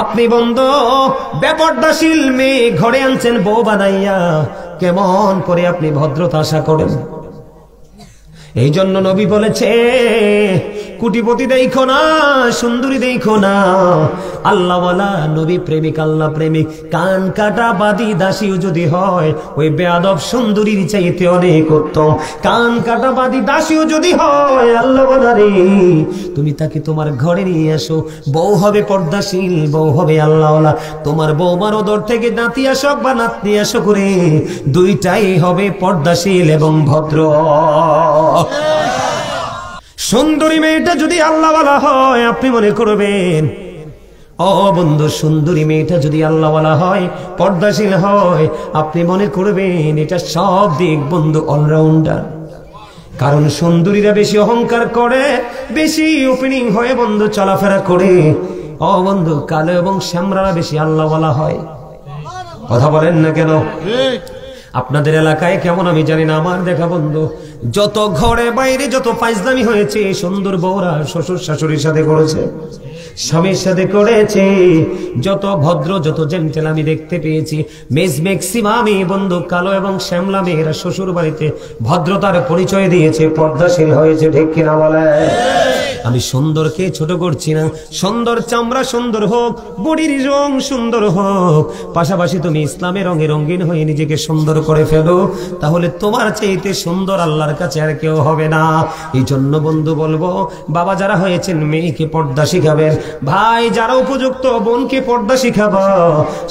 আপনি বন্ধু বেপরদাশীল মেয়ে ঘরে আনছেন বউ বানাইয়া, কেমন করে আপনি ভদ্রতা আশা করেন? এই জন্য নবী বলেছে, কোটিপতি দেখো না, সুন্দরী দেখো না, আল্লাহওয়ালা নবী প্রেমিক, আল্লাহ প্রেমিক কান কাটা বাদী দাসীও যদি হয় ওই বেয়াদব সুন্দরীর চাইতে অনেক উত্তম। কান কাটা বাদী দাসীও যদি হয় আল্লাহওয়ালা রে, তুমি তাকে তোমার ঘরে নিয়ে আসো, বউ হবে পর্দাশীল, বউ হবে আল্লাহওয়ালা। তোমার বউমার ওদর থেকে নাতি আসক বা নাতনি আসো করে দুইটাই হবে পর্দাশীল এবং ভদ্র। সুন্দরী মেয়েটা যদি আল্লাহওয়ালা হয় আপনি মনে করবেন, ও বন্ধু সুন্দরী মেয়েটা যদি আল্লাহওয়ালা হয়, পর্দাশীল হয়, আপনি মনে করবেন এটা সব দিক বন্ধু অলরাউন্ডার। কারণ সুন্দরীরা বেশি অহংকার করে, বেশি ওপেনিং হয়ে বন্ধু চলাফেরা করে। ও বন্ধু কালো এবং শ্যামরারা বেশি আল্লাহওয়ালা হয়। কথা বলেন না কেন? আপনাদের এলাকায় কেমন আমি জানি না, আমার দেখা বন্ধু যত ঘরে বাইরে যত ফাইজলামি হয়েছে সুন্দর বউরা শ্বশুর শাশুড়ির সাথে করেছে, স্বামীর সাথে করেছে, যত ভদ্র যত জেন্টেল আমি দেখতে পেয়েছি, ম্যাক্সিমামই বন্ধু কালো এবং শ্যামলা মেয়েরা শ্বশুর বাড়িতে ভদ্রতার পরিচয় দিয়েছে, পর্দাশীল হয়েছে। ঠিক কিনা বলে? আমি সুন্দরকে ছোট করছি না, সুন্দর চামড়া সুন্দর হোক, বডির রং সুন্দর হোক, পাশাপাশি তুমি ইসলামের রঙে রঙিন হয়ে নিজেকে সুন্দর করে ফেলো, তাহলে তোমার চাইতে সুন্দর আল্লাহর কাছে আর কেউ হবে না। এই জন্য বন্ধু বলবো, বাবা যারা হয়েছেন মেয়েকে পর্দা শিখাবেন, ভাই যারা উপযুক্ত বোনকে পর্দা শিখাবো,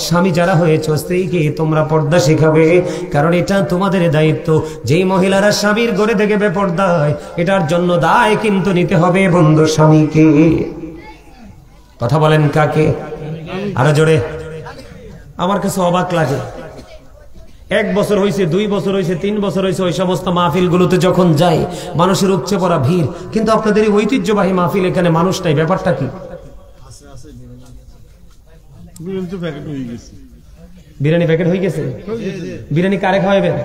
স্বামী যারা হয়েছে স্ত্রীকে তোমরা পর্দা শিখাবে। কারণ এটা তোমাদের দায়িত্ব। যেই মহিলারা স্বামীর ঘরে থেকে বেপর্দায়, এটার জন্য দায় কিন্তু নিতে হবে বন্ধু স্বামীকে। কথা বলেন কাকে? আরো জোরে। আমার কাছে অবাক লাগে, 1 বছর হয়েছে, 2 বছর হয়েছে, 3 বছর হয়েছে, ওই সমস্ত মাহফিল গুলোতে যখন যাই মানুষের উপচে পড়া ভিড়, কিন্তু আপনাদের এই ঐতিহ্যবাহী মাহফিল এখানে মানুষ নাই, ব্যাপারটা কি? বিরিয়ানি প্যাকেট হয়ে গেছে। বিরিয়ানি কারে খাওয়াবেন?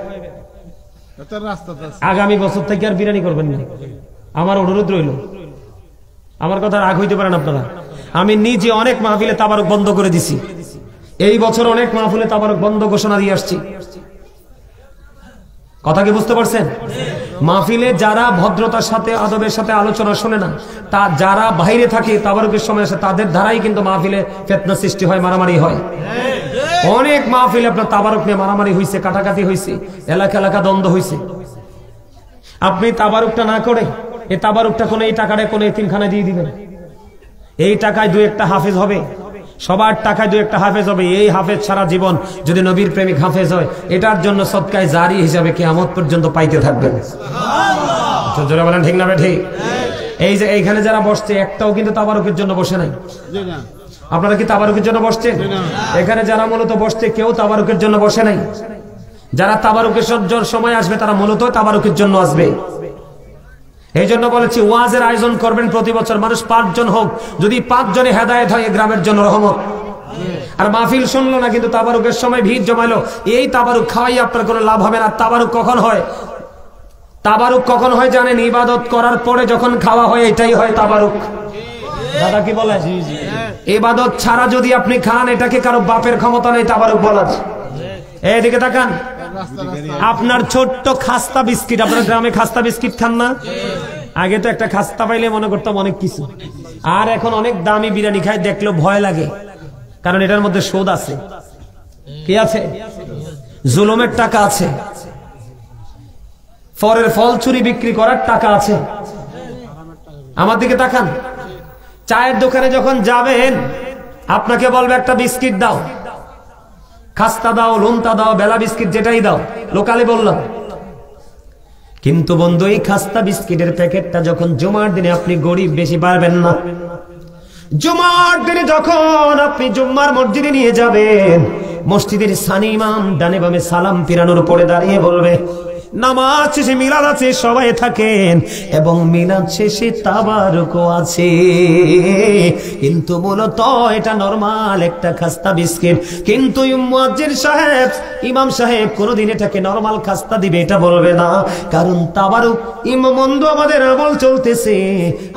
আগামী বছর থেকে আর বিরিয়ানি করবেন না, আমার অনুরোধ রইল। আমার কথা রাগ হইতে পারেন আপনারা। আমি নিজে অনেক মাহফিলে তাবারুক বন্ধ করে দিছি, এই বছর অনেক মাহফিলে তাবারুক বন্ধ ঘোষণা দিয়ে আসছি। কথা কি বুঝতে পারছেন? মাহফিলে যারা ভদ্রতার সাথে আদবের সাথে আলোচনা শোনে না, তা যারা বাইরে থাকে তাবারুকের সময় আসে, তাদের দ্বারাই কিন্তু মাহফিলে ফিতনা সৃষ্টি হয়, মারামারি হয়। অনেক মাহফিলে আপনার তাবারুক নিয়ে মারামারি হয়েছে, কাটাকাটি হয়েছে, এলাকা এলাকা দ্বন্দ্ব হয়েছে। আপনি তাবারুকটা না করে এই তাবারুকটা কোন এই টাকাটা কোন এতিমখানায় দিয়ে দিবেন, এই টাকায় 2-1টা হাফেজ হবে, সবার টাকায় 2-1টা হাফেজ হবে। এই হাফেজ সারা জীবন যদি নবীর প্রেমিক হাফেজ হয়, এটার জন্য সদকায়ে জারি হিসাবে কিয়ামত পর্যন্ত পাইতে থাকবেন। জোরে বলেন ঠিক না ঠিক? এই যে এইখানে যারা বসছে একটাও কিন্তু তাবারুকের জন্য বসে নাই। আপনারা কি তাবারুকের জন্য বসছেন? এখানে যারা মূলত বসছে কেউ তাবারুকের জন্য বসে নাই। যারা তাবারুকের সময় আসবে তারা মূলত তাবারুকের জন্য আসবে। এই জন্য বলেছি ওয়াজের আয়োজন করবেন প্রতি বছর, মানুষ 5 জন হোক, যদি 5 জনে হেদায়েত হয় গ্রামের জন্য রহমত। আর মাহফিল শুনলো না কিন্তু তাবারুকের সময় ভিড় জমাইলো, এই তাবারুক খাওয়াই আপনার কোনো লাভ হবে না। তাবারুক কখন হয়? তাবারুক কখন হয় জানেন? ইবাদত করার পরে যখন খাওয়া হয়, এটাই হয় তাবারুক। দাদা কি বলে? ইবাদত ছাড়া যদি আপনি খান, এটাকে কারো বাপের ক্ষমতা নেই তাবারুক বলার। এইদিকে তাকান, আপনার ছোট্ট খাস্তা বিস্কিট, আপনার গ্রামে খাস্তা বিস্কিট খান না? আগে তো একটা খাস্তা পাইলে মনে করতাম অনেক কিছু, আর এখন অনেক দামি বিরিয়ানি খাই, দেখলেও ভয় লাগে। কারণ এটার মধ্যে সুদ আছে। কি আছে? জুলুমের টাকা আছে, ফরের ফল চুরি বিক্রি করার টাকা আছে। আমার দিকে তাকান, চায়ের দোকানে যখন যাবেন আপনাকে বলবে একটা বিস্কিট দাও, খাস্তা দাও, লুমতা দাও, বেলা বিস্কিট যেটাই দাও, লোকালে বললাম। কিন্তু বন্ধু এই খাস্তা বিস্কিটের প্যাকেটটা যখন জুমার দিনে আপনি গরিব বেশি পারবেন না, জুমার দিনে যখন আপনি জুম্মার মসজিদে নিয়ে যাবেন, মসজিদের সানি ইমাম ডানে বামে সালাম ফিরানোর পরে দাঁড়িয়ে বলবে, নামাজ শেষে মিলাদ আছে, সবাই থাকেন, এবং মিলাদ শেষে তাবারুকও আছে। কিন্তু মূলত এটা নরমাল একটা খাস্তা বিস্কিট। কিন্তু মুয়াজ্জিন সাহেব, ইমাম সাহেব কোনদিন এটাকে নরমাল খাস্তা দিবে এটা বলবে না, কারণ তাবারুক ইমামন্দ আমাদের আমল চলতেছে,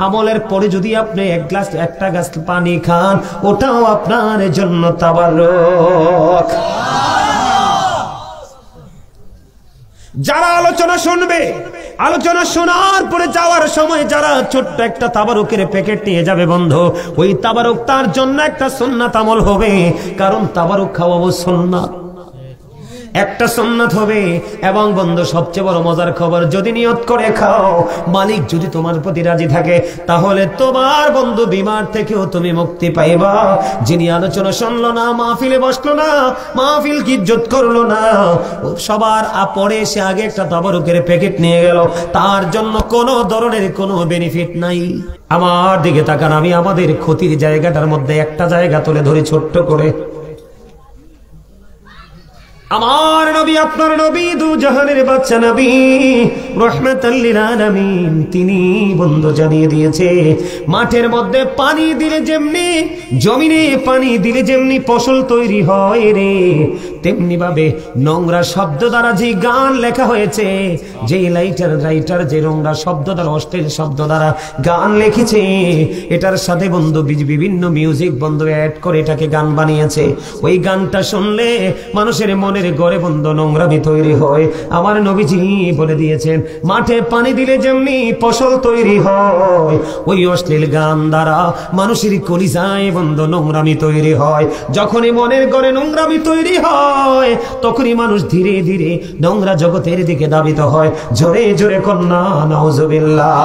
আমলের পরে যদি আপনি একটা গ্লাস পানি খান, ওটাও আপনার জন্য তাবারুক। যারা আলোচনা শুনবে, আলোচনা শোনার পরে যাওয়ার সময় যারা ছোট্ট একটা তাবারুকের প্যাকেট নিয়ে যাবে বন্ধু, ওই তাবারুক তার জন্য একটা সুন্নাত আমল হবে, কারণ তাবারুক খাওয়াবো সুন্নাত, একটা সুন্নাত হবে। এবং বন্ধু সবচেয়ে বড় মজার খবর, যদি নিয়ত করে খাও, মালিক যদি তোমার প্রতি রাজি থাকে, তাহলে তোমার বন্ধু বিমার থেকেও তুমি মুক্তি পাইবা। যিনি আলোচনা শুনলো না, মাহফিলে বসলো না, মাহফিল কি ইজ্জত করলো না, সবার পরে সে আগে একটা তাবারুকের প্যাকেট নিয়ে গেল, তার জন্য কোনো ধরনের কোনো বেনিফিট নাই। আমার দিকে তাকান, আমি আমাদের ক্ষতির জায়গাটার মধ্যে একটা জায়গা তুলে ধরি ছোট্ট করে। আমার নবী, আপনার নবী, দু জাহানের বাদশা নবী রাহমাতাল লিল আলামিন, তিনি বন্ধু জানিয়ে দিয়েছে, মাঠের মধ্যে পানি দিলে যেমনি, জমিনে পানি দিলে যেমনি ফসল তৈরি হয় রে, তেমনি ভাবে নোংরা শব্দ দ্বারা যে গান লেখা হয়েছে, যে রাইটার যে নোংরা শব্দ দ্বারা, অশ্লীল শব্দ দ্বারা গান লিখেছে, এটার সাথে বন্ধু বিভিন্ন মিউজিক বন্ধু অ্যাড করে এটাকে গান বানিয়েছে। ওই গানটা শুনলে মানুষের মনে গড়ে বন্ধ নোংরামি তৈরি হয়। আমার নবীজি বলে দিয়েছেন, মাঠে পানি দিলে যেমনি ফসল তৈরি হয়, ওই অশ্লীল গান দ্বারা মানুষের কলিজায় বন্ধ নোংরামি তৈরি হয়। যখনই মনের গড়ে নোংরামি তৈরি হয়, তখনই মানুষ ধীরে ধীরে নোংরা জগতের দিকে ধাবিত হয়। জোরে জোরে কন্যা নাউজুবিল্লাহ।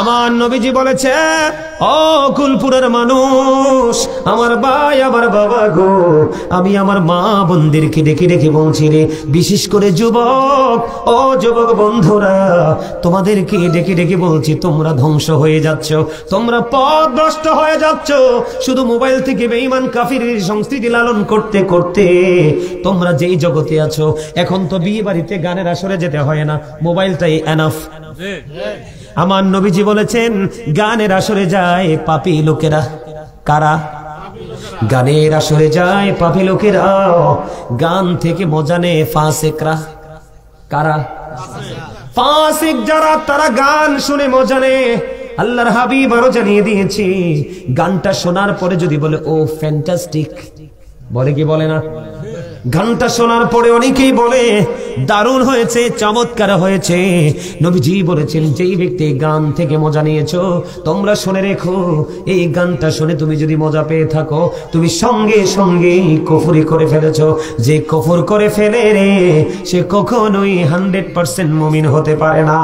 আমার নবীজি বলেছে, ও কুলপুরের মানুষ, আমার ভাই, আমার বাবা গো, আমি আমার মা বোনদেরকে ডেকে ডেকে বলছি রে, বিশেষ করে যুবক, ও যুবক বন্ধুরা, তোমাদেরকে ডেকে ডেকে বলছি, তোমরা ধ্বংস হয়ে যাচ্ছ, তোমরা পথভ্রষ্ট হয়ে যাচ্ছ। শুধু মোবাইল থেকে বেঈমান কাফিরের সংস্কৃতি লালন করতে করতে তোমরা যেই জগতে আছো, এখন তো বিয়ে বাড়িতে গানের আসরে যেতে হয় না, মোবাইলটাই এনাফ। আমার নবীজি বলেছেন, গানের আসরে যায় পাপী লোকেরা। কারা? গানের আসরে যায় পাপী লোকেরা, গান থেকে মজা নেয় ফাসিকরা। কারা? ফাসিক যারা, তারা গান শুনে মজা নেয়। আল্লাহর হাবিব আরো জানিয়ে দিয়েছি, গানটা শোনার পরে যদি বলে ও ফ্যান্টাস্টিক, বলে কি বলে না? গানটা শোনার পরে অনেকেই বলে দারুণ হয়েছে, চমৎকার হয়েছে। নবীজি বলেছেন, যেই ব্যক্তি গান থেকে মজা নিয়েছো, তোমরা শুনে রেখো, এই গানটা শুনে তুমি যদি মজা পেয়ে থাকো, তুমি সঙ্গে সঙ্গে কুফরি করে ফেলেছো। যে কুফর করে ফেলে রে, সে কখনোই 100% মুমিন হতে পারে না।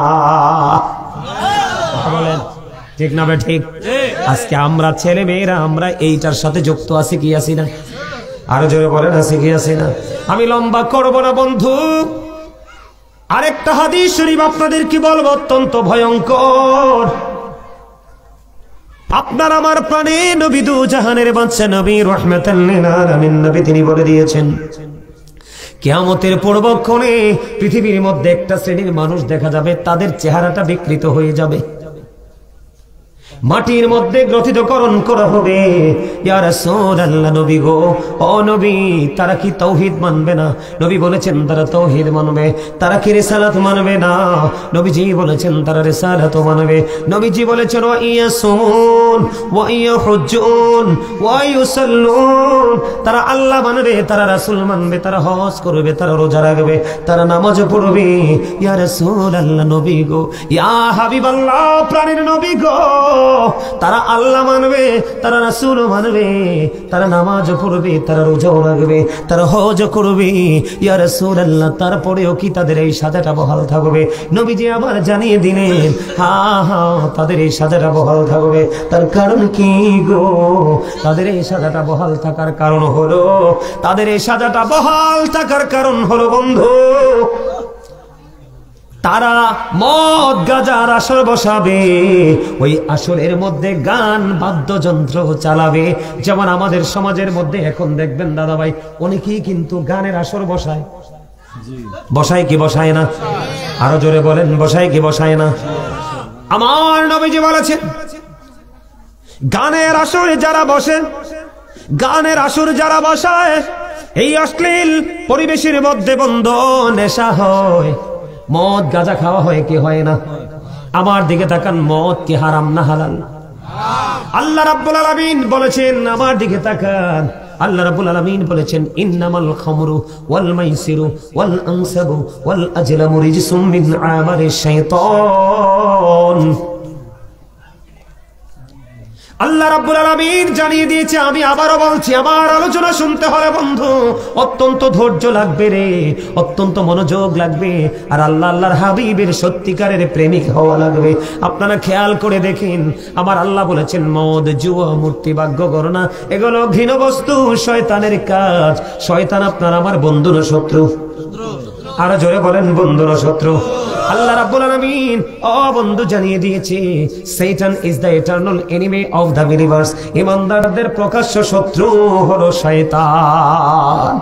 বলেন ঠিক না বে ঠিক? আজকে আমরা ছেলে মেয়েরা আমরা এইটার সাথে যুক্ত আছি কি আছি না? আরো জোরে বলেন, আছে কি আছে না? আমি লম্বা করব না বন্ধু, আরেকটা হাদিস শরীফ আপনাদের কি বলবো, অত্যন্ত ভয়ঙ্কর। আপনার আমার প্রাণে নবী, দু জাহানের বাদশা নবী রাহমাতাল লিল আলামিন নবী, তিনি বলে দিয়েছেন, কিয়ামতের পূর্বক্ষণে পৃথিবীর মধ্যে একটা শ্রেণীর মানুষ দেখা যাবে, তাদের চেহারাটা বিকৃত হয়ে যাবে, মাটির মধ্যে গ্রথিতকরণ করা হবে। ইয়া রাসূলুল্লাহ, নবী গো, ও নবী, তারা কি তাওহীদ মানবে না? নবী বলেছেন তারা তাওহীদ মানবে। তারা কি রিসালাত মানবে না? নবীজি বলেছেন তারা রিসালাত মানবে। নবীজি বলেছেন, ওয়া ইয়াসুন ওয়া ইয়াহুজ্জুন ওয়া ইউসাল্লুন, তারা আল্লাহ মানবে, তারা রাসূল মানবে, তারা হজ করবে, তারা রোজা রাখবে, তারা নামাজ পড়বে। ইয়া রাসূলুল্লাহ, নবী গো, ইয়া হাবিবাল্লাহ, প্রাণের নবী গো, তারা আল্লাহ মানবে, তারা রাসূল মানবে, তারা নামাজ পড়বে, তারা রোজা রাখবে, তারা হজ করবে। ইয়া রাসূলুল্লাহ, তারপরেও কি তাদের এই সাজাটা বহাল থাকবে? নবীজি আবার জানিয়ে দিলেন, হ্যাঁ হ্যাঁ, তাদের এই সাজাটা বহাল থাকবে। তার কারণ কি গো? তাদের এই সাজাটা বহাল থাকার কারণ হলো, তাদের এই সাজাটা বহাল থাকার কারণ হলো বন্ধু, তারা মদ গাজার আসর বসাবে, ওই আসরের মধ্যে গান বাদ্যযন্ত্র চালাবে। যেমন আমাদের সমাজের মধ্যে এখন দেখবেন দাদা ভাই, অনেকেই কিন্তু গানের আসর বসায়। বসায় কি বসায় না? আরো জোরে বলেন, বসায় কি বসায় না? আমার নবীজি বলেছেন, গানের আসরে যারা বসে, গানের আসর যারা বসায়, এই অশ্লীল পরিবেশের মধ্যে বন্ধ নেশা হয়, মদ গাঁজা খাওয়া হয় কি হয় না? আমার দিকে তাকান, মদ কি হারাম না হালাল? আল্লাহ রাব্বুল আলামিন বলেছেন, আমার দিকে তাকান, আল্লাহ রাব্বুল আলামিন বলেছেন, ইন্নামাল খামরু ওয়াল মাইসিরু ওয়াল আনসাবু ওয়াল আজলামু রিজসুম মিন আমালিশ শাইতান। আল্লাহ রাব্বুল আলামিন জানিয়ে দিয়েছে, আমি আবারও বলছি, আমার আলোচনা শুনতে হলে বন্ধু অত্যন্ত ধৈর্য লাগবে রে, অত্যন্ত মনোযোগ লাগবে, আর আল্লাহ আল্লাহর হাবিবের সত্যিকারের প্রেমিক হওয়া লাগবে। আপনারা খেয়াল করে দেখেন, আমার আল্লাহ বলেছেন, মদ, জুয়া, মূর্তি, বাগ্য গণনা এগুলো ঘৃণ বস্তু, শয়তানের কাজ। শয়তান আপনার আমার বন্ধু না শত্রু? আরো জোরে বলেন, বন্ধু না শত্রু? আল্লাহ রাব্বুল আলামিন বন্ধু জানিয়ে দিয়েছে, শয়তান is the eternal enemy of the believers. ঈমানদারদের প্রকাশ্য শত্রু হলো শয়তান।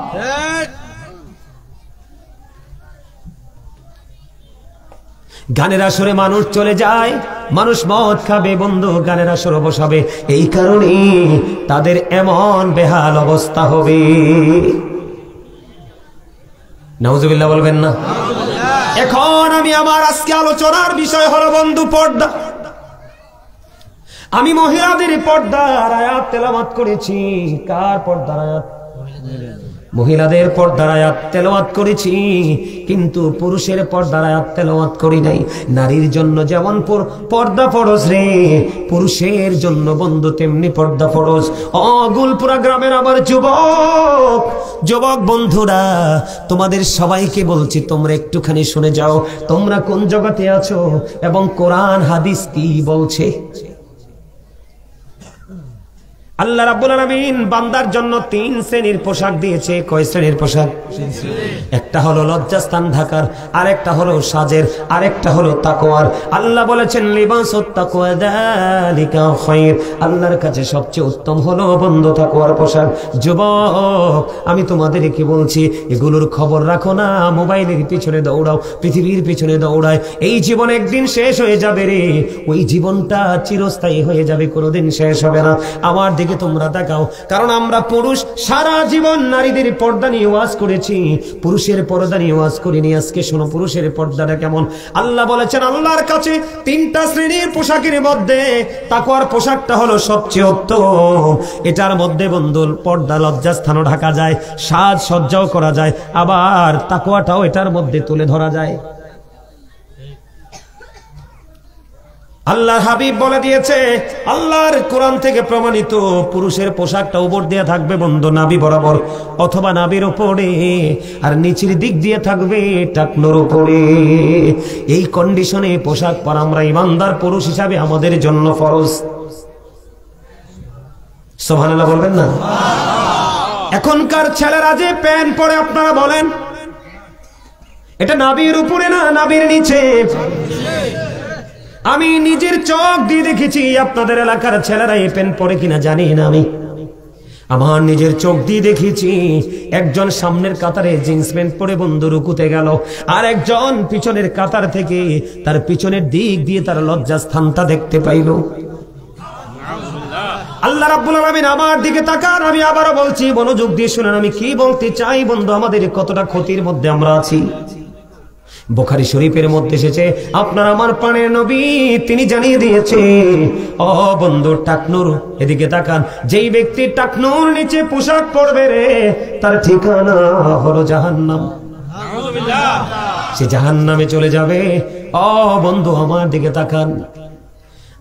গানের আসরে মানুষ চলে যায়, মানুষ মদ খাবে বন্ধু, গানের আসরে বসাবে, এই কারণে তাদের এমন বেহাল অবস্থা হবে। নাউজুবিল্লাহ বলবেন না? এখন আমি আমার আজকে আলোচনার বিষয় হলো বন্ধু পর্দা। আমি মহিলাদের পর্দার আয়াত তেলাওয়াত করেছি। কার পর্দার আয়াত? মহিলাদের পর্দার আয়াত তেলাওয়াত করেছি, কিন্তু পুরুষের পর্দার আয়াত তেলাওয়াত করি নাই। নারীর জন্য যেমন পর্দা ফরজ রে, পুরুষের জন্য বন্ধু তেমনি পর্দা ফরজ। গুলপুরা গ্রামের আবার যুবক বন্ধুরা, তোমাদের সবাইকে বলছি, তোমরা একটুখানি শুনে যাও, তোমরা কোন জগতে আছো এবং কোরআন হাদিস কি বলছে। আল্লাহ রাব্বুল আলামিন বান্দার জন্য 3 শ্রেণীর পোশাক দিয়েছে। কয় শ্রেণীর পোশাক? একটা হলো লজ্জাস্থান ঢাকার, আরেকটা হলো সাজের, আরেকটা হলো তাকওয়ার। আল্লাহ বলেছেন, লিবাসুত তাকওয়া যালিকা খায়র। আল্লাহর কাছে সবচেয়ে উত্তম হলো বন্ধু তাকওয়ার পোশাক। যুবক, আমি তোমাদের কি বলছি, এগুলোর খবর রাখো না, মোবাইলের পিছনে দৌড়াও, পৃথিবীর পিছনে দৌড়ায়। এই জীবন একদিন শেষ হয়ে যাবে রে, ওই জীবনটা চিরস্থায়ী হয়ে যাবে, কোনোদিন শেষ হবে না। আমার দিকে তোমরা দেখাও, কারণ আমরা পুরুষ সারা জীবন নারীদের পর্দা নিয়ে ওয়াজ করেছি, পুরুষের পর্দা নিয়ে ওয়াজ করিনি। আজকে শোনো পুরুষের পর্দাটা কেমন। আল্লাহ বলেছেন, আল্লাহর কাছে 3টা শ্রেণীর পোশাকের মধ্যে তাকওয়ার পোশাকটা হলো সবচেয়ে উত্তম। এটার মধ্যে বন্ধু পর্দা, লজ্জাস্থানও ঢাকা যায়, সাজ সজ্জাও করা যায়, আবার তাকওয়াটাও এটার মধ্যে তুলে ধরা যায়। আল্লাহর হাবিব বলে দিয়েছে, আল্লাহর কোরআন থেকে প্রমাণিত, পুরুষের পোশাকটা উপর দিয়ে থাকবে বন্ধু নাভি বরাবর অথবা নাভির উপরে, আর নিচের দিক দিয়ে থাকবে টাকনোর উপরে। এই কন্ডিশনে পোশাক পরা আমরা ইমানদার পুরুষ হিসাবে আমাদের জন্য ফরজ। সুবহানাল্লাহ বলবেন না? এখনকার ছেলেরা যে প্যান্ট পরে, আপনারা বলেন এটা নাভির উপরে না নাভির নিচে? আমি নিজের চোখ দিয়ে দেখেছি, আপনাদের এলাকার ছেলেরা এই প্যান্ট পরে কিনা জানি না, আমি আমার নিজের চোখ দিয়ে দেখেছি। একজন সামনের কাতারে জিন্স প্যান্ট পরে বন্ধু রুকুতে গেল, আর একজন পিছনের কাতার থেকে তার পিছনের দিক দিয়ে তার লজ্জাস্থানটা দেখতে পাইল। আল্লাহ রাব্বুল আলামিন আমার দিকে তাকান, আমি আবারও বলছি, মনোযোগ দিয়ে শুনেন আমি কি বলতে চাই বন্ধু। আমাদের কতটা ক্ষতির মধ্যে আমরা আছি। বুখারী শরীফের মধ্যে এসেছে, আপনার আমার প্রাণের নবী তিনি জানিয়ে দিয়েছে, ও বন্ধু টাকনুর এদিকে তাকান, যেই ব্যক্তি টাকনুর নিচে পোশাক পরবে রে, তার ঠিকানা হলো জাহান্নাম। নাউযুবিল্লাহ, সে জাহান্নামে চলে যাবে। ও বন্ধু আমার দিকে তাকান,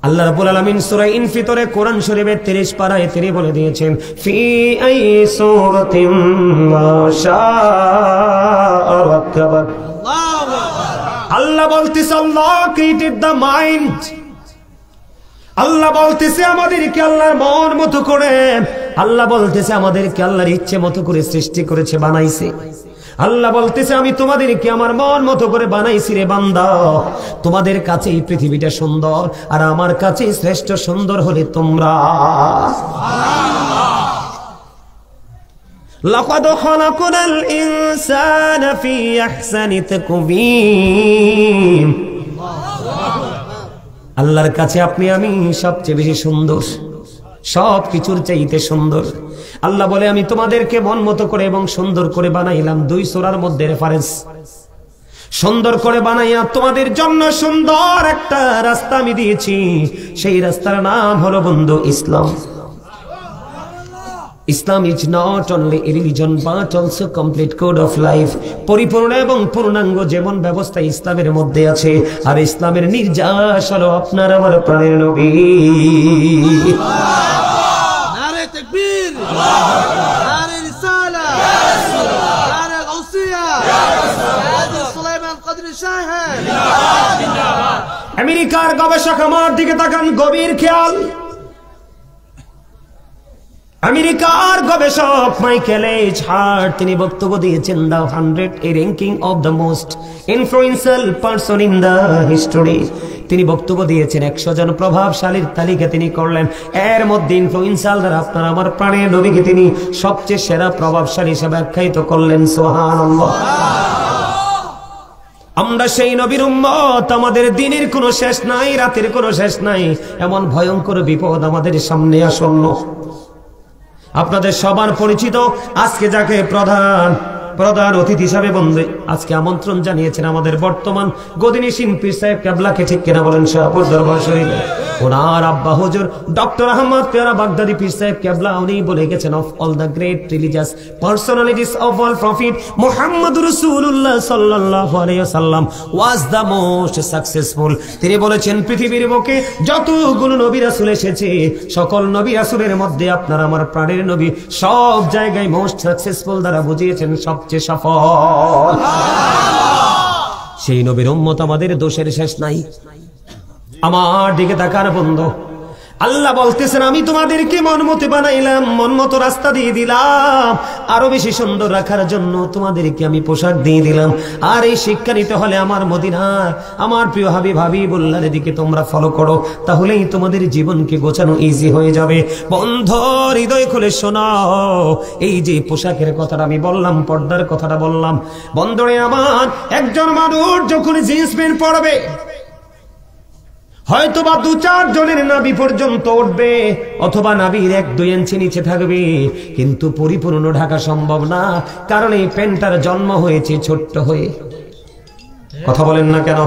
আল্লাহ রাব্বুল আলামিন সূরা ইনফিতরে কোরআন শরীফের 30 পারায় তিনি বলে দিয়েছেন, ফি আই সূরাতিন মা শাআ রাক্কাবা। আল্লাহ বলতেছে, আল্লাহ ক্রিয়েটেড দ্য মাইন্ড। আল্লাহ বলতেছে আমাদেরকে আল্লাহর মন মতো করে, আল্লাহ বলতেছে আমাদেরকে আল্লাহর ইচ্ছে মতো করে সৃষ্টি করেছে, বানাইছে। আল্লাহ বলতেছে, আমি তোমাদেরকে আমার মন মতো করে বানাইছি রে বান্দা। তোমাদের কাছে এই পৃথিবীটা সুন্দর, আর আমার কাছে শ্রেষ্ঠ সুন্দর হলে তোমরা। লাকাদ খালাকনাল ইনসানা ফি আহসানি তাকওয়িম। আল্লাহর কাছে আপনি আমি সবচেয়ে বেশি সুন্দর, সব কিছুর চাইতে সুন্দর। আল্লাহ বলে আমি তোমাদেরকে মন মতো করে এবং সুন্দর করে বানাইলাম। 2 সূরার মধ্যে রেফারেন্স। সুন্দর করে বানাইয়া তোমাদের জন্য সুন্দর একটা রাস্তা আমি দিয়েছি, সেই রাস্তার নাম হলো বন্ধু ইসলাম। Islam is not only a religion but also complete code of life. পরিপূর্ণ এবং পূর্ণাঙ্গ জীবন ব্যবস্থা ইসলামের মধ্যে আছে। আর ইসলামের নির্যাস হলো আপনার আমার প্রাণের নবী। নারে তাকবীর, নারে রিসালাহ, নারে গাউসিয়া, নারে সুলাইমান কদরি সাহেব। আমেরিকার গবেষক আমার দিকে তাকান, গভীর খেয়াল। আমেরিকার গবেষক মাইকেল এইচ হার্ট তিনি বক্তব্য দিয়েছেন the 100 A ranking of the most influential person in the history. তিনি বক্তব্য দিয়েছেন 100 জন প্রভাবশালীর তালিকা তিনি করলেন। এর মধ্যে ইনফ্লুয়েন্সিয়াল দ্বারা আপনার আমার প্রাণের নবীকে তিনি সবচেয়ে সেরা প্রভাবশালী হিসেবে আখ্যায়িত করলেন। সুবহানাল্লাহ। আমরা সেই নবীর উম্মত, আমাদের দিনের কোনো শেষ নাই, রাতের কোনো শেষ নাই। এমন ভয়ঙ্কর বিপদ আমাদের সামনে আসন্ন। আপনাদের সবার পরিচিত আজকে যাকে প্রধান অতিথি হিসাবে বন্ধু আজকে আমন্ত্রণ জানিয়েছেন আমাদের বর্তমান গদিনিসীন পীর সাহেব কেবলাকে, ঠিক কিনা বলেন? শাহপুর দরবার শরীফে ওনার আব্বা হুজুর ডক্টর আহমদ পেয়ারা বাগদাদি পীর সাহেব কেবলা উনি বলে গেছেন, of all the great religious personalities of all prophet Muhammad রাসূলুল্লাহ সাল্লাল্লাহু আলাইহি ওয়াসাল্লাম ওয়াজ দ্য মোস্ট সাকসেসফুল। তিনি বলেছেন পৃথিবীর বুকে যতগুলো নবী রাসূল এসেছে সকল নবী রাসূলের মধ্যে আপনার আমার প্রাণের নবী সব জায়গায় মোস্ট সাকসেসফুল দ্বারা বুঝিয়েছেন সবচেয়ে সফল। সেই নবীর উম্মত আমাদের দোষের শেষ নাই। আমার দিকে তাকার বন্ধু, আল্লাহ বলতেছেন আমি তোমাদেরকে মনমতো বানাইলাম, মনমতো রাস্তা দিয়ে দিলাম, আরো বেশি সুন্দর রাখার জন্য তোমাদেরকে আমি পোশাক দিয়ে দিলাম। আর এই শিক্ষা নিতে হলে আমার মদিনা, আমার প্রিয় হাবিবুল্লাহর দিকে তোমরা ফলো করো, তাহলেই তোমাদের জীবনকে গোছানো ইজি হয়ে যাবে। বন্ধ হৃদয় খুলে শোনাও, এই যে পোশাকের কথাটা আমি বললাম, পর্দার কথাটা বললাম, বন্ধুরে আমার, একজন মানুষ যখন জিন্স প্যান্ট পরবে হয়তোবা 2-4 জনের নাভি পর্যন্ত উঠবে, অথবা নাভির 1-2 ইঞ্চি নিচে থাকবে, কিন্তু পরিপূর্ণ ঢাকা সম্ভব না, কারণ এই প্যান্টটার জন্ম হয়েছে ছোট্ট হয়ে। কথা বলেন না কেন?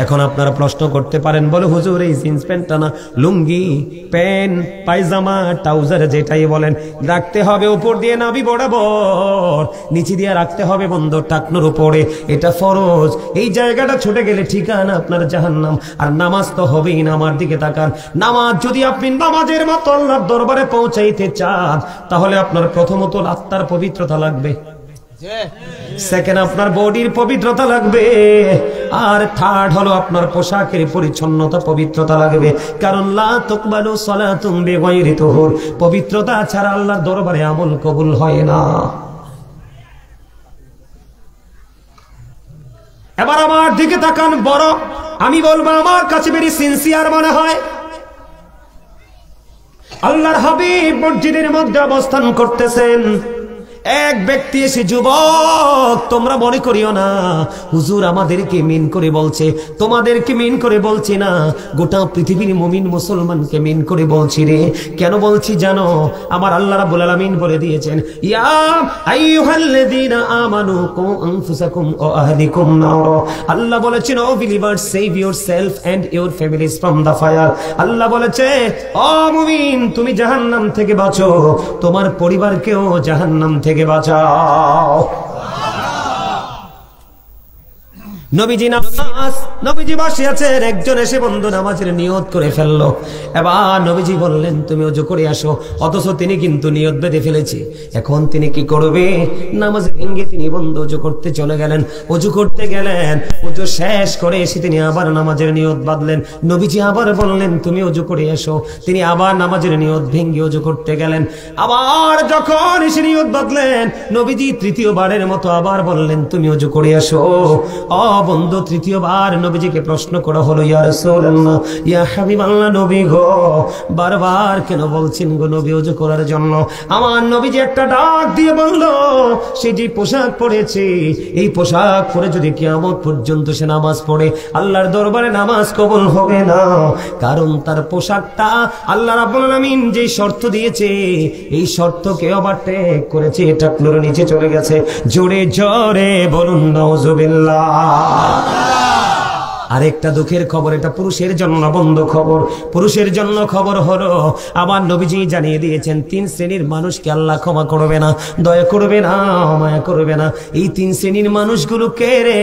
এখন আপনারা প্রশ্ন করতে পারেন, বলে হুজুর এই জিন্স প্যান্টটা না লুঙ্গি, প্যান্ট, পায়জামা, ট্রাউজার যেটাই বলেন রাখতে হবে উপর দিয়ে নাভি বরাবর, নিচে দিয়ে রাখতে হবে বন্ধ টাকনোর উপরে, এটা ফরজ। এই জায়গাটা ছুটে গেলে ঠিকানা আপনার জাহান্নাম। আর নামাজ তো হবেই না। আমার দিকে তাকান, নামাজ যদি আপনি নামাজের মতো আল্লাহর দরবারে পৌঁছাইতে চান, তাহলে আপনার প্রথমত আত্মার পবিত্রতা লাগবে, সেকেন্ড আপনার বডির পবিত্রতা লাগবে, আর থার্ড হলো আপনার পোশাকের পরিচ্ছন্নতা পবিত্রতা লাগবে। কারণ লা তুকবালু সালাতুন বিগাইরি তুহুর, পবিত্রতা ছাড়া আল্লাহর দরবারে আমল কবুল হয় না। এবার আমার দিকে তাকান, বড় আমি বলবো আমার কাছে বেরি সিনসিয়ার মনে হয়। আল্লাহর হাবিব মসজিদের মধ্যে অবস্থান করতেছেন, এক ব্যক্তি এসে, যুবক তোমরা মনে করিও না হুজুর আমাদেরকে মিন করে বলছে, তোমাদেরকে মিন করে বলছি না, গোটা পৃথিবীর মুমিন মুসলমানকে মিন করে বলছি রে। কেন বলছি জানো? আমার আল্লাহ রাব্বুল আলামিন বলে দিয়েছেন, ইয়া আইয়ুহাল্লাযীনা আমানু কু আনফুসাকুম ওয়া আহলিকুম নার। আল্লাহ বলেছেন, O believers save yourself and your families from the fire. আল্লাহ বলেছে, ও মুমিন তুমি জাহান্নাম থেকে বাঁচো, তোমার পরিবারকেও জাহান্নাম থেকে বাঁচাও। নবীজি বসে আছেন, একজন এসে বন্ধু নামাজের নিয়ত করে ফেললো। এবার নবীজি বললেন তুমি ওযু করে আসো, অথচ তিনি কিন্তু নিয়ত বেঁধে ফেলেছে। এখন তিনি কি করবে? নামাজ ভেঙে তিনি বন্ধু ওযু করতে চলে গেলেন। ওযু করতে গেলেন, ওযু শেষ করে এসে তিনি আবার নামাজের নিয়ত বাঁধলেন। নবীজি আবার বললেন তুমি ওযু করে এসো, তিনি আবার নামাজের নিয়ত ভেঙে ওযু করতে গেলেন। আবার যখন এসে নিয়ত বাঁধলেন, নবীজি তৃতীয়বারের মতো আবার বললেন তুমি ওযু করে এসো। বন্ধু তৃতীয়বার নবীজিকে প্রশ্ন করা হলো, ইয়া রাসূলুল্লাহ, ইয়া হাবিবাল্লাহ, নবী গো, বারবার কেন বলছেন গো নবী ওযু করার জন্য? আমার নবীজি একটা ডাক দিয়ে বলল, সে যে পোশাক পরেছে, এই পোশাক পরে যদি কিয়ামত পর্যন্ত সে নামাজ পড়ে, আল্লাহর দরবারে নামাজ কবুল হবে না। কারণ তার পোশাকটা আল্লাহ রাব্বুল আলামিন যে শর্ত দিয়েছে, এই শর্তকে ওভারটেক করেছে, টাকনুর নিচে চলে গেছে। জোরে জোরে বলুন নাউজুবিল্লাহ। আরেকটা দুঃখের খবর, এটা পুরুষের জন্য বন্ধ খবর। পুরুষের জন্য খবর হলো, আমার নবীজি জানিয়ে দিয়েছেন 3 শ্রেণীর মানুষকে আল্লাহ ক্ষমা করবে না, দয়া করবে না, মায়া করবে না। এই 3 শ্রেণীর মানুষগুলো কে রে?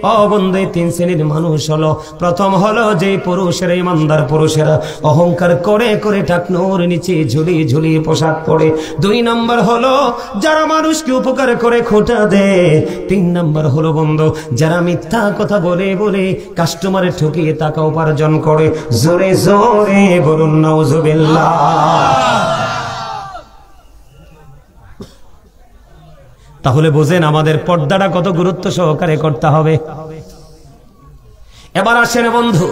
ও বন্ধু, এই 3 শ্রেণীর মানুষ হলো, প্রথম হলো যে পুরুষেরা, ইমানদার পুরুষেরা অহংকার করে করে টাকনুর নিচে ঝুলিয়ে ঝুলিয়ে পোশাক পরে। 2 নম্বর হলো যারা মানুষকে উপকার করে খোঁটা দেয়। 3 নম্বর হলো বন্ধু, যারা মিথ্যা কথা বলে বলে কাস্টমারে ঠকিয়ে টাকা উপার্জন করে। জোরে জোরে বলুন নাউজুবিল্লাহ। তাহলে বোঝেন আমাদের পর্দাটা কত গুরুত্ব সহকারে করতে হবে। এবার আসেন বন্ধু,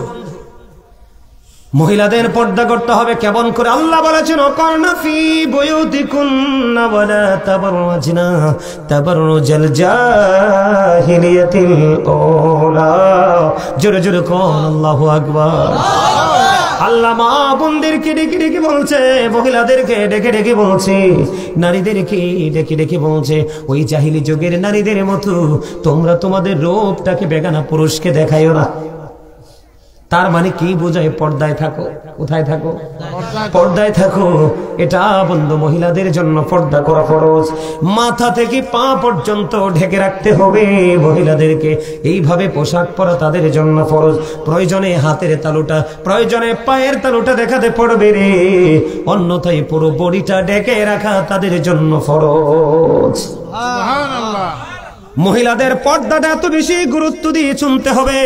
মহিলাদের পর্দা করতে হবে কেমন করে? আল্লাহ বলেছেন, ওয়াকারনা ফি বুয়ুতিকুন্না ওয়ালা তাবাররাজনা তাবাররুজাল জাহিলিয়াতিল উলা। জোরে জোরে কোন আল্লাহু আকবার। আল্লাহ মা বোনদেরকে ডেকে ডেকে বলছে, মহিলাদেরকে ডেকে ডেকে বলছে, নারীদেরকে ডেকে ডেকে বলছে, ওই জাহিলি যুগের নারীদের মতো তোমরা তোমাদের রূপটাকে বেগানা পুরুষকে দেখাইও না। তার মানে কি বোঝায়? পর্দায় থাকো। কোথায় থাকো? পর্দায় থাকো। এটা বন্ধু মহিলাদের জন্য পর্দা করা ফরজ। মাথা থেকে পা পর্যন্ত ঢেকে রাখতে হবে মহিলাদেরকে। এইভাবে পোশাক পরা তাদের জন্য ফরজ। প্রয়োজনে হাতের তালুটা, প্রয়োজনে পায়ের তালুটা দেখাতে পড়বে রে, অন্যথায় পুরো বডিটা ঢেকে রাখা তাদের জন্য ফরজ। সুবহানাল্লাহ। মহিলাদের পর্দাটা এত বেশি গুরুত্ব দিয়ে শুনতে হবে,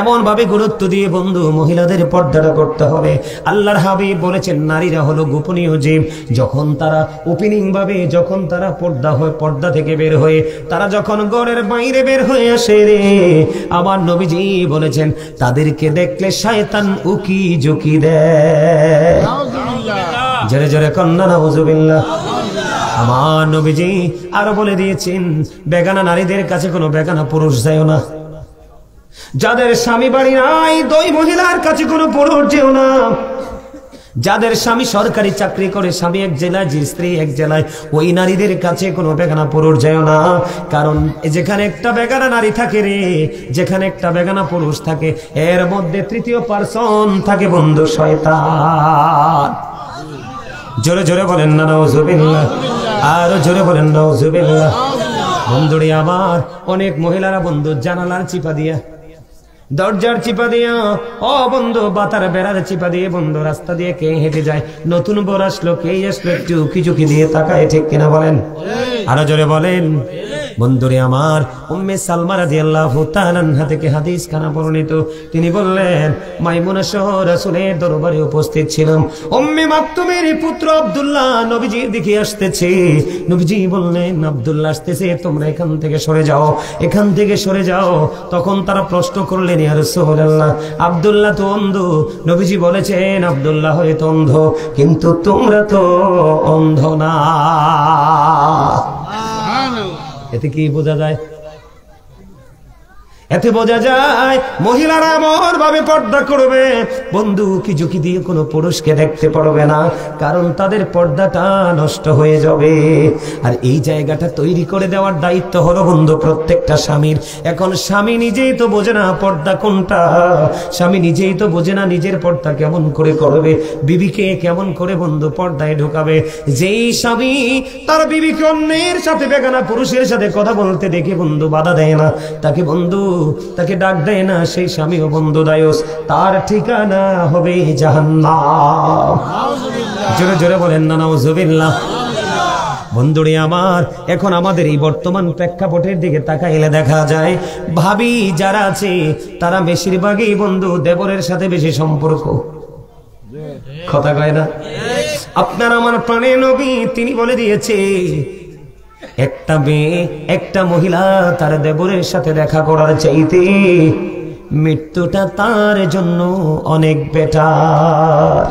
এমন ভাবে গুরুত্ব দিয়ে বন্ধু মহিলাদের পর্দাটা করতে হবে। আল্লাহর হাবিব বলেছেন, নারীরা হলো গোপনীয় জীব। যখন তারা ওপেনিং ভাবে, যখন তারা পর্দা থেকে বের হয়ে তারা যখন ঘরের বাইরে বের হয়ে আসে রে, আমার নবীজি বলেছেন তাদেরকে দেখলে শয়তান উকি ঝুঁকি দেয়। জোরে জোরে কন্না নাউজুবিল্লাহ। আমার নবীজি আরো বলে দিয়েছেন, বেগানা নারীদের কাছে কোনো বেগানা পুরুষ যায়ও না। যাদের স্বামী বাড়ি নাই, দুই মহিলার কাছে কোনো পুরুষ যেও না। যাদের স্বামী সরকারি চাকরি করে, স্বামী এক জেলায়, স্ত্রী এক জেলায়, ওই নারীদের কাছে কোনো বেগানা পুরুষ যায়ও না। কারণ যেখানে একটা বেগানা নারী থাকে রে, যেখানে একটা বেগানা পুরুষ থাকে, এর মধ্যে তৃতীয় পার্সন থাকে বন্ধু, শয়তান। জোরে জোরে বলেন না নাউজুবিল্লাহ। আরো জোরে বলেন নাউজুবিল্লাহ। বন্ধুরে আমার, অনেক মহিলারা বন্ধু জানালার চিপা দিয়া, দরজার চিপা দিয়া, ও বন্ধু বাতার বেড়ার চিপা দিয়ে বন্ধু রাস্তা দিয়ে কে হেঁটে যায়, নতুন বর আসলো, কে আসলো, একটু উকি ঝুঁকি দিয়ে তাকায়, ঠিক কিনা বলেন? আরো জোরে বলেন। বন্ধুরে আমার, উম্মে সালমা রাদিয়াল্লাহু তাআলা আনহা থেকে হাদিস খানা বর্ণিত, তিনি বললেন, মাইমুনা সহ রাসূলের দরবারে উপস্থিত ছিলাম। উম্মে মাকতুমের পুত্র আব্দুল্লাহ নবীজির দিকে আসতেছে। নবীজি বললেন, আব্দুল্লাহ আসতেছে, তোমরা এখান থেকে সরে যাও, এখান থেকে সরে যাও। তখন তারা প্রশ্ন করলেন, ইয়া রাসূলুল্লাহ, আব্দুল্লাহ তো অন্ধ। নবীজি বলেছেন, আব্দুল্লাহ হয়তো অন্ধ, কিন্তু তোমরা তো অন্ধ না। এতে কি বোঝা যায়? এতে বোঝা যায় মহিলারা এমন ভাবে পর্দা করবে বন্ধু, কি ঝুঁকি দিয়ে কোনো পুরুষকে দেখতে পারবে না, কারণ তাদের পর্দাটা নষ্ট হয়ে যাবে। আর এই জায়গাটা তৈরি করে দেওয়ার দায়িত্ব হলো বন্ধু প্রত্যেকটা স্বামীর। এখন স্বামী নিজেই তো বোঝে না পর্দা কোনটা, স্বামী নিজেই তো বোঝে না নিজের পর্দা কেমন করে করবে, বিবিকে কেমন করে বন্ধু পর্দায় ঢোকাবে। যেই স্বামী তার বিবিকে অন্যের সাথে, বেগানা পুরুষের সাথে কথা বলতে দেখে বন্ধু বাধা দেয় না, তাকে বন্ধু তাকে ডাক দেয় না, সেই স্বামীও বন্ধু দায়ুস, তার ঠিকানা হবে জাহান্নাম। জোরে জোরে বলেন না নাউজুবিল্লাহ। বন্ধুরে আমার, এখন আমাদের এই বর্তমান প্রেক্ষাপটের দিকে তাকাইলে দেখা যায়, ভাবি যারা আছে তারা বেশিরভাগই বন্ধু দেবরের সাথে বেশি সম্পর্ক। কথা কয় না? আপনার আমার প্রাণের নবী তিনি বলে দিয়েছে, একটা মেয়ে, একটা মহিলা তার দেবরের সাথে দেখা করার চাইতে মৃত্যুটা তার জন্য অনেক বেটার।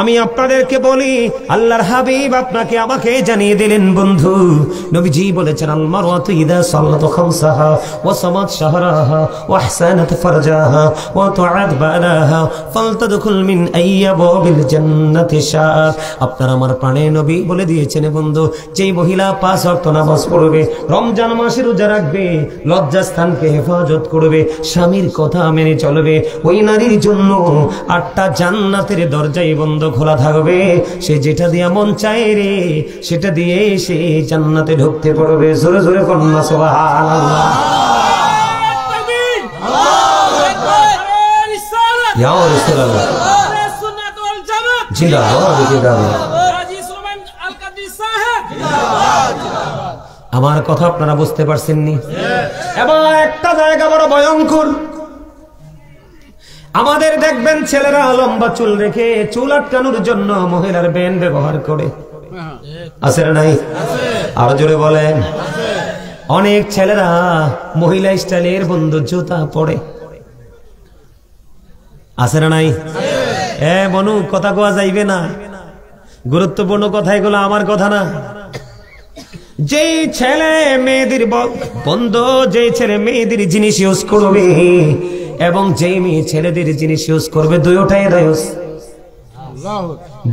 আমি আপনাদেরকে বলি, আল্লাহর হাবিব আপনাকে আমাকে জানিয়ে দিলেন বন্ধু, নবীজি বলেছেন আল মারওয়াতু ইযা সাল্লাত খামসাহা ওয়া সামাত শাহরাহা ওয়া আহসানাত ফারজাহা ওয়া তুআদ বালাহা ফালতাদখুল মিন আইয়াবিল জান্নাতি শাআ। আপনার আমার প্রাণের নবী বলে দিয়েছেন বন্ধু, যেই মহিলা 5 ওয়াক্ত নামাজ পড়বে, রমজান মাসে রোজা রাখবে, লজ্জাস্থানকে হেফাজত করবে, স্বামীর কথা মেনে চলবে, ওই নারীর জন্য 8টা জান্নাতের দরজাই বন্ধ খোলা থাকবে। সে যেটা দিয়া মন চায় রে সেটা দিয়ে সে জান্নাতে ঢুকতে পারবে। জোরে জোরে কন্যা সুবহানাল্লাহ। ইয়া রাসূলুল্লাহ সুন্নাত ওয়াল জামাত জিন্দাবাদ জিন্দাবাদ। আমার কথা আপনারা বুঝতে পারছেন নি? এবার একটা জায়গা বড় ভয়ঙ্কর। আমাদের দেখবেন ছেলেরা লম্বা চুল রেখে চুল আটকানোর জন্য মহিলার ব্যান্ড ব্যবহার করে, আছে না নাই? আর জোরে বলেন। অনেক ছেলেরা মহিলা স্টাইলের বন্ধু জুতা পরে, আছে না নাই? বনু কথা কোয়া যাইবে না, গুরুত্বপূর্ণ কথা এগুলো, আমার কথা না। যেই ছেলে মেয়েদের বন্ধু, যেই ছেলে মেয়েদের জিনিস ইউজ করবে এবং যেই মেয়ে ছেলেদের জিনিস ইউজ করবে, দুইটাই দায়ুস,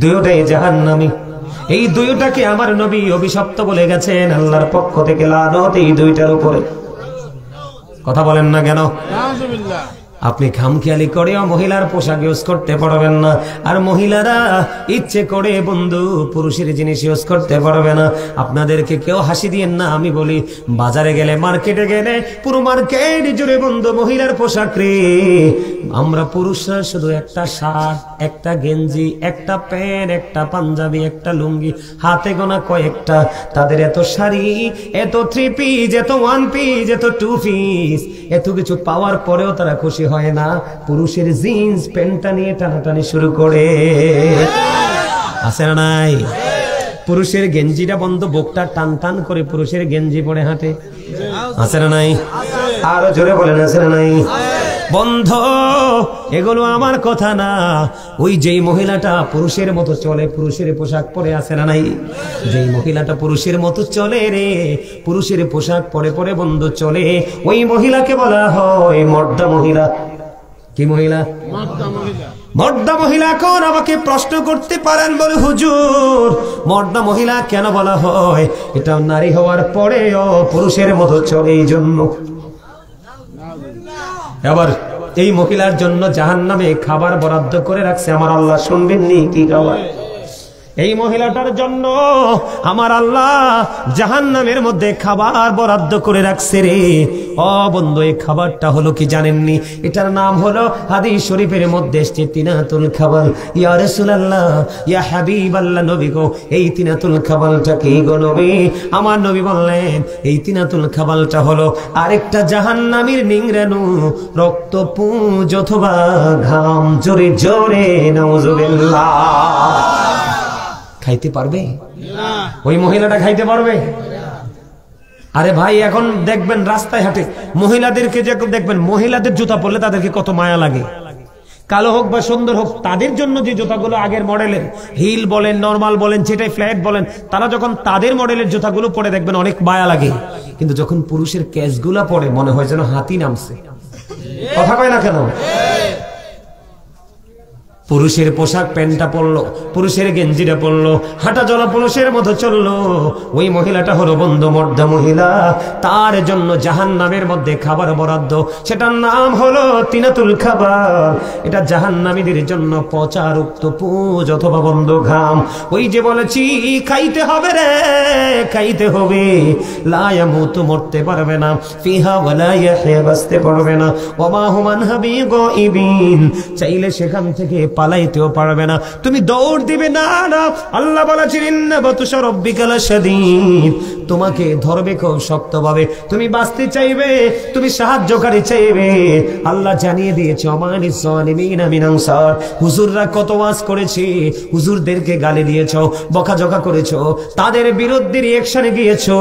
দুইটাই জাহান্নামী। এই দুইটাকে আমার নবী অভিশপ্ত বলে গেছেন, আল্লাহর পক্ষ থেকে লানত এই দুইটার উপরে। কথা বলেন না কেন? আপনি খামখেয়ালি করেও মহিলার পোশাক ইউজ করতে পারবেন না, আর মহিলারা ইচ্ছে করে বন্ধু পুরুষের জিনিস ইউজ করতে পারবে না। আপনাদেরকে কেউ হাসি দিয়েন না, আমি বলি বাজারে গেলে, মার্কেটে গেলে, পুরো মার্কেট জুড়ে বন্ধু মহিলার পোশাক রে। আমরা পুরুষরা শুধু একটা শার্ট, একটা গেঞ্জি, একটা প্যান্ট, একটা পাঞ্জাবি, একটা লুঙ্গি, হাতে গোনা কয়েকটা। তাদের এত শাড়ি, এত 3 পিস, এত 1 পিস, এত 2 পিস, এত কিছু পাওয়ার পরেও তারা খুশি হয় না। পুরুষের জিন্স প্যান্টটা নিয়ে টানাটানি শুরু করে, আছে না নাই? পুরুষের গেঞ্জিটা বন্ধ, বুকটা টান টান করে পুরুষের গেঞ্জি পরে হাঁটে, আছে না নাই? আরো জোরে বলেন, আছে না নাই? বন্ধ, এগুলো আমার কথা না। ওই যেই মহিলাটা পুরুষের মতো চলে, পুরুষের পোশাক পরে, আছে না নাই? যেই মহিলাটা পুরুষের মতো চলে রে, পুরুষের পোশাক পরে পরে বন্ধু চলে, ওই মহিলাকে বলা হয় মর্দা মহিলা। কি মহিলা? মর্দা মহিলা। কোন আমাকে প্রশ্ন করতে পারেন, বলে হুজুর মর্দা মহিলা কেন বলা হয়? এটা নারী হওয়ার পরেও পুরুষের মতো চলে, এই জন্য। এবার এই মহিলার জন্য জাহান্নামে খাবার বরাদ্দ করে রাখছে আমার আল্লাহ। শুনবেননি কি খাবার? এই মহিলাটার জন্য আমার আল্লাহ জাহান্নামের মধ্যে খাবার বরাদ্দ করে রাখছে রে। ও বন্ধু, এই খাবারটা হলো কি জানেননি? এটার নাম হলো হাদিস শরীফের মধ্যে এসেছে তিনাতুল খাবার। ইয়া রাসূলুল্লাহ, ইয়া হাবিবাল্লাহ, নবী গো, এই তিনাতুল খাবারটা কি গো নবী? আমার নবী বললেন, এই তিনাতুল খাবারটা হলো আরেকটা জাহান্নামীর নিংড়ানো রক্তপুঞ্জ অথবা ঘাম। জোরে জোরে নাউজুবিল্লাহ। খাইতে পারবে? ওই মহিলাটা খাইতে পারবে? আরে ভাই, এখন দেখবেন রাস্তায় হাঁটে মহিলাদেরকে, যে দেখবেন মহিলাদের জুতা পরলে তাদেরকে কত মায়া লাগে। কালো হোক বা সুন্দর হোক, তাদের জন্য যে জুতাগুলো আগের মডেলের, হিল বলেন, নরমাল বলেন, যেটাই ফ্ল্যাট বলেন, তারা যখন তাদের মডেলের জুতাগুলো পরে দেখবেন অনেক মায়া লাগে। কিন্তু যখন পুরুষের ক্যাশগুলা পরে মনে হয় যেন হাতি নামছে। কথা কয় না কেন? পুরুষের পোশাক প্যান্টটা পরলো, পুরুষের গেঞ্জিটা পরলো, হাঁটা চলা পুরুষের মতো চললো, ওই মহিলাটা হলো বন্ধু মর্দা মহিলা। তার জন্য জাহান্নামের মধ্যে খাবার বরাদ্দ, সেটার নাম হলো তিনাতুল খাবার। এটা জাহান্নামীদের জন্য পচা রক্তপুঞ্জ অথবা বন্ধ ঘাম। ওই যে বলেছি খাইতে হবে রে, খাইতে হবে। লা ইয়ামুতু, মরতে পারবে না, ফিহা ওয়ালা ইয়াহয়া, বাঁচতে পারবে না, ওয়া মা হুম আনহা বিগাইবিন, চাইলে সেখান থেকে পালাইতেও পারবে না, তুমি দৌড় দিবে না। না, আল্লাহ বলেছেন ইন্না বাতুশা রাব্বিকা লাশাদীদ, তোমাকে ধরবে খুব শক্তভাবে। তুমি বাঁচতে চাইবে, তুমি সাহায্যকারী চাইবে, আল্লাহ জানিয়ে দিয়েছে অমানিস যালিমিনা মিন আনসার। হুজুররা কত ওয়াজ করেছে, হুজুরদেরকে গালি দিয়েছো, বকাঝকা করেছো, তাদের বিরুদ্ধে রিঅ্যাকশনে গিয়েছো,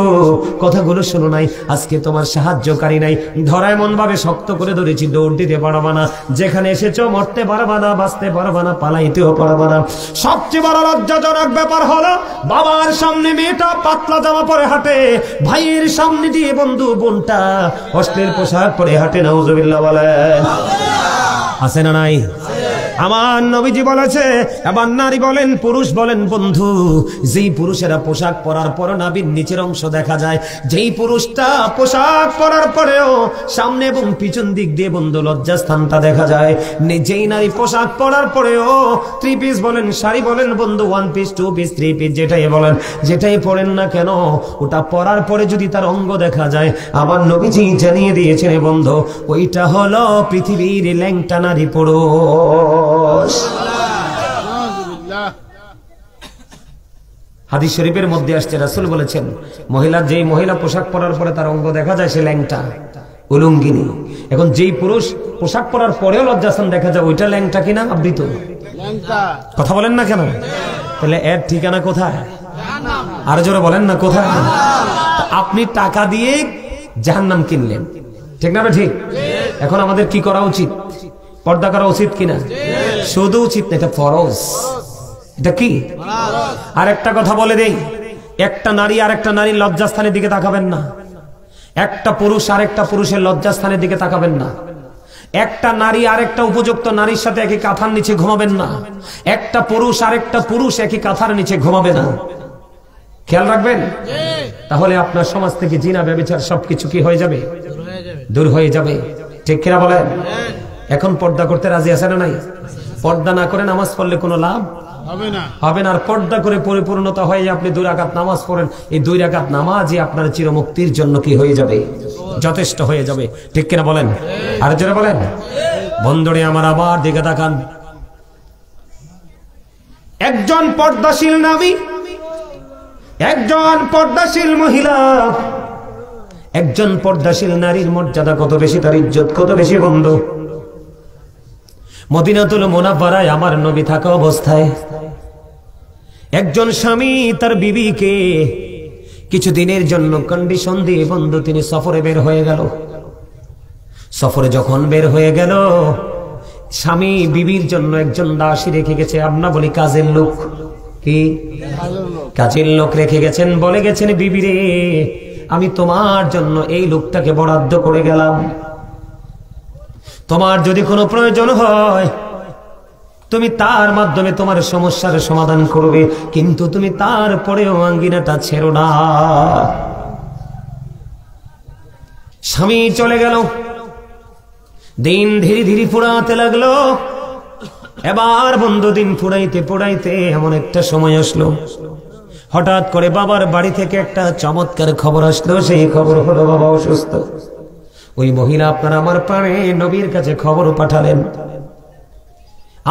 কথাগুলো শোনো নাই। আজকে তোমার সাহায্যকারী নাই, ধরা এমন ভাবে শক্ত করে ধরেছি, দৌড় দিতে পারবা না। যেখানে এসেছো মরতে পারবা না, বাঁচতে পারবা না, পালাইতেও পারবা না। সবচেয়ে বড় লজ্জাজনক ব্যাপার হলো বাবার সামনে মেয়েটা পাতলা জামা পরে হাঁটে, ভাইয়ের সামনে দিয়ে বন্ধু বোনটা অশ্লীল পোশাক পরে হাঁটে। নাউজুবিল্লাহ বলেন, আছে না নাই? আমার নবীজি বলেছে, এবার নারী বলেন পুরুষ বলেন বন্ধু, যেই পুরুষেরা পোশাক পরার পর নাভির নিচের অংশ দেখা যায়, যেই পুরুষটা পোশাক পরার পরেও সামনে এবং পিছন দিক দিয়ে বন্ধু লজ্জাস্থানটা দেখা যায়, যেই নারী পোশাক পরার পরেও 3 পিস বলেন, শাড়ি বলেন বন্ধু, 1 পিস 2 পিস 3 পিস যেটাই বলেন, যেটাই পরেন না কেন, ওটা পরার পরে যদি তার অঙ্গ দেখা যায়, আমার নবীজি জানিয়ে দিয়েছেন বন্ধু, ওইটা হলো পৃথিবীর ল্যাংটা নারী পুরুষ। হাদিস শরীফের মধ্যে আসছে, রাসূল বলেছেন যেই মহিলা পোশাক পরার পরে তার অঙ্গ দেখা যায়, সে ল্যাংটা, উলঙ্গিনী। এখন যেই পুরুষ পোশাক পরার পরেও লজ্জাস্থান দেখা যায়, ওইটা ল্যাংটা কিনা আবৃত? কথা বলেন না কেন? তাহলে এর ঠিকানা কোথায়? আর জোরে বলেন না কোথায়? আপনি টাকা দিয়ে জাহান্নাম কিনলেন, ঠিক না? ঠিক। এখন আমাদের কি করা উচিত? পর্দা করা উচিত কিনা? শুধু উচিত না, এটা ফরজ। এটা কি? আর একটা কথা বলে দেই, একটা নারী আর একটা নারীর লজ্জাস্থানের দিকে তাকাবেন না, একটা পুরুষ আর একটা পুরুষের লজ্জাস্থানের দিকে তাকাবেন না, একটা নারী আর একটা উপযুক্ত নারীর সাথে একই কাঁথার নিচে ঘুমাবেন না, একটা পুরুষ আর একটা পুরুষ একই কাঁথার নিচে ঘুমাবে না। খেয়াল রাখবেন, তাহলে আপনার সমাজ থেকে জিনা ব্যভিচার সবকিছু কি হয়ে যাবে? দূর হয়ে যাবে। ঠিক কিনা বলেন? এখন পর্দা করতে রাজি আছে না নাই? পর্দা না করে নামাজ পড়লে কোনো লাভ হবে না। আর পর্দা করে পরিপূর্ণতা হয়ে আপনি 2 রাকাত নামাজ পড়েন, এই 2 রাকাত নামাজই আপনার চিরমুক্তির জন্য কি হয়ে যাবে? যথেষ্ট হয়ে যাবে। ঠিক কিনা বলেন? আর জোরে বলেন। বন্ধুরে আমার আবার দিকে তাকান, একজন পর্দাশীল নারী, একজন পর্দাশীল মহিলা, একজন পর্দাশীল নারীর মর্যাদা কত বেশি, তার ইজ্জত কত বেশি বন্ধু। মদিনাতুল মুনাওয়ারায় আমার নবী থাকা অবস্থায় একজন স্বামী তার বিবিকে কিছুদিনের জন্য কন্ডিশন দিয়ে বন্ধু তিনি সফরে বের হয়ে গেল। সফরে যখন বের হয়ে গেল, স্বামী বিবির জন্য একজন দাসী রেখে গেছে, আমরা বলি কাজের লোক। কি কাজের লোক রেখে গেছেন, বলে গেছেন বিবি রে, আমি তোমার জন্য এই লোকটাকে বরাদ্দ করে গেলাম, তোমার যদি কোনো প্রয়োজন হয় তুমি তার মাধ্যমে তোমার সমস্যার সমাধান করবে, কিন্তু তুমি তারপরেও আঙ্গিনাটা ছেড়ো না। স্বামী চলে গেল, দিন ধীরে ধীরে ফুরাতে লাগলো। এবার বন্ধু দিন ফুরাইতে ফুরাইতে এমন একটা সময় আসলো, হঠাৎ করে বাবার বাড়ি থেকে একটা চমৎকার খবর আসলো। সেই খবর হলো বাবা অসুস্থ। ওই মহিলা আপনার আমার প্রাণে নবীর কাছে খবর পাঠালেন,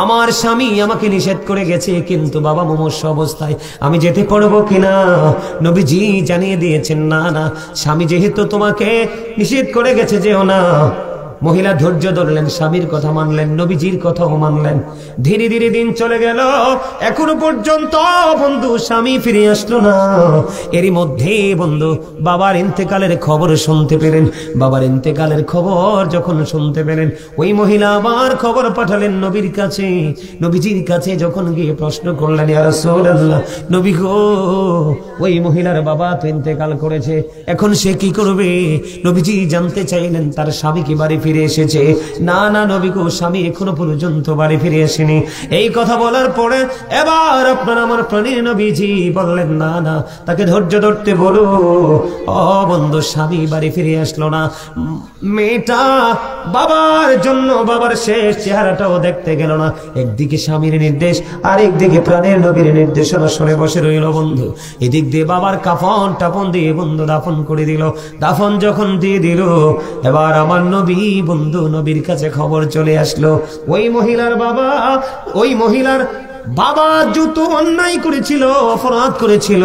আমার স্বামী আমাকে নিষেধ করে গেছে, কিন্তু বাবা মুমূর্ষু অবস্থায় আমি যেতে পারবো কিনা? নবীজি জানিয়ে দিয়েছেন, না না, স্বামী যেহেতু তোমাকে নিষেধ করে গেছে, যেও না। মহিলা ধৈর্য ধরলেন, স্বামীর কথা মানলেন, নবীজির কথাও মানলেন। ধীরে ধীরে দিন চলে গেল, এখনো পর্যন্ত বন্ধু স্বামী ফিরে আসলো না। এরই মধ্যে বন্ধু বাবার ইন্তেকালের খবর শুনতে পেলেন। বাবার ইন্তেকালের খবর যখন শুনতে পেলেন, ওই মহিলা আবার খবর পাঠালেন নবীর কাছে। নবীজির কাছে যখন গিয়ে প্রশ্ন করলেন, ইয়া রাসূলুল্লাহ, নবী গো, ওই মহিলার বাবা তো ইন্তেকাল করেছে, এখন সে কি করবে? নবীজি জানতে চাইলেন তার স্বামী কি বাড়ি ফিরে এসেছে। না না নবী গো, স্বামী এখনো পর্যন্ত বাড়ি ফিরে আসেনি। এই কথা বলার পরে এবার আপনার আমার প্রাণীর নবীজি বললেন, না না, তাকে ধৈর্য ধরতে বলো। ও বন্ধু, স্বামী বাড়ি ফিরে আসলো না। মেয়েটা বাবার জন্য বাবার শেষ চেহারাটাও দেখতে গেল না। একদিকে স্বামীর নির্দেশ, আর একদিকে প্রাণের নবীর নির্দেশনা শুনে বসে রইল বন্ধু। এদিক দিয়ে বাবার কাফন টাফন দিয়ে বন্ধু দাফন করে দিল। দাফন যখন দিয়ে দিল, এবার আমার নবী বন্ধু নবীর কাছে খবর চলে আসলো, ওই মহিলার বাবা যত অন্যায় করেছিল, অপরাধ করেছিল,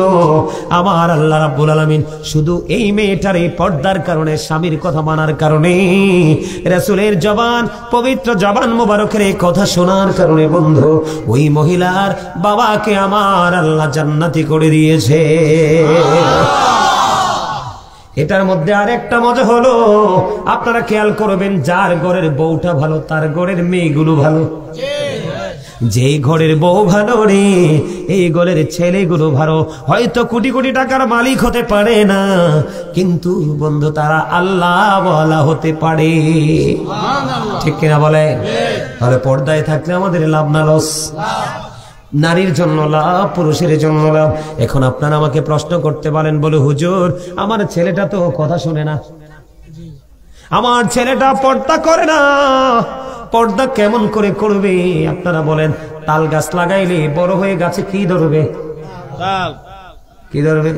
আমার আল্লাহ রাব্বুল আলামিন শুধু এই মেয়েটার এই পর্দার কারণে, স্বামীর কথা মানার কারণে, রাসূলের জবান, পবিত্র জবান মোবারকের এই কথা শোনার কারণে বন্ধু ওই মহিলার বাবাকে আমার আল্লাহ জান্নাতি করে দিয়েছে। এটার মধ্যে আরেকটা মজা হলো, আপনারা খেয়াল করবেন, যার ঘরের বউটা ভালো তার ঘরের মেয়েগুলো ভালো, যেই ঘরের বউ ভালো রে এই ঘরের ছেলেগুলো ভালো। হয়তো কোটি কোটি টাকার মালিক হতে পারে না, কিন্তু বন্ধু তারা আল্লাহ ওয়ালা হতে পারে, ঠিক কিনা বলে? তাহলে পর্দায় থাকলে আমাদের লাভ না লস? নারীর জন্য লাভ, পুরুষের জন্য লাভ। এখন আপনারা আমাকে প্রশ্ন করতে পারেন, বলে হুজুর আমার ছেলেটা তো কথা শুনে না, আমার ছেলেটা পর্দা করে না, পর্দা কেমন করে করবে? আপনারা বলেন, তাল গাছ লাগাইলে বড় হয়ে গাছে কি ধরবে? কি ধরবে?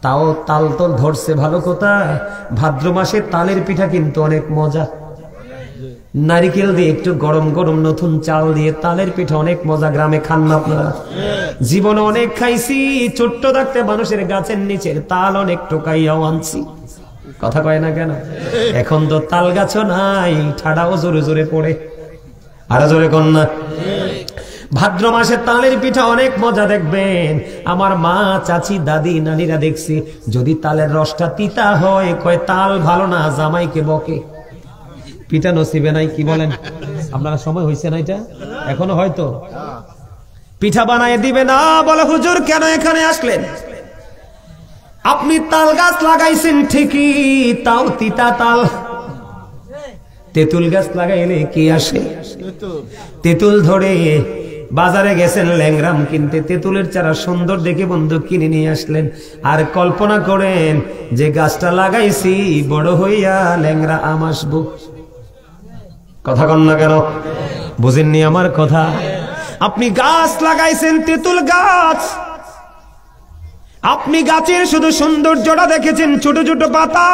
তাও তাল তো ধরছে ভালো কথা। ভাদ্র মাসে তালের পিঠা কিন্তু অনেক মজা, নারিকেল দিয়ে একটু গরম গরম নতুন চাল দিয়ে তালের পিঠা অনেক মজা। গ্রামে খান না আপনারা? জীবনে অনেক খাইছি, ছোট্ট থাকতে মানুষের গাছের নিচের তাল অনেক টোকাইয়াও আনছি, কথা কয় না কেন? এখন তো তাল গাছও নাই, ঠাডাও জোরে জোরে পড়ে, আরো জোরে কন্যা। ভাদ্র মাসে তালের পিঠা অনেক মজা। দেখবেন আমার মা, চাচি, দাদি, নানিরা দেখছি, যদি তালের রসটা তিতা হয় কয় তাল ভালো না, জামাইকে বকে। পিঠা নসিবে নাই, কি বলেন আপনারা? সময় হয়েছে না এটা? এখনো হয়তো পিঠা বানায় দিবে না। বলে হুজুর কেন এখানে আসলেন? আপনি তাল গাছ লাগাইছেন ঠিকই, তাও তিতা তাল। তেঁতুল গাছ লাগাইলে কি আসে? তেঁতুল ধরে। বাজারে গেছেন ল্যাংরাম কিনতে, তেঁতুলের চারা সুন্দর দেখে বন্ধু কিনে নিয়ে আসলেন, আর কল্পনা করেন যে গাছটা লাগাইছি বড় হইয়া ল্যাংরা আম আসবো। কথা কন না কেন? বুঝেননি আমার কথা? আপনি গাছ লাগাইছেন তেঁতুল গাছ, আপনি গাছের শুধু সৌন্দর্যটা দেখেছেন, ছোট ছোট পাতা,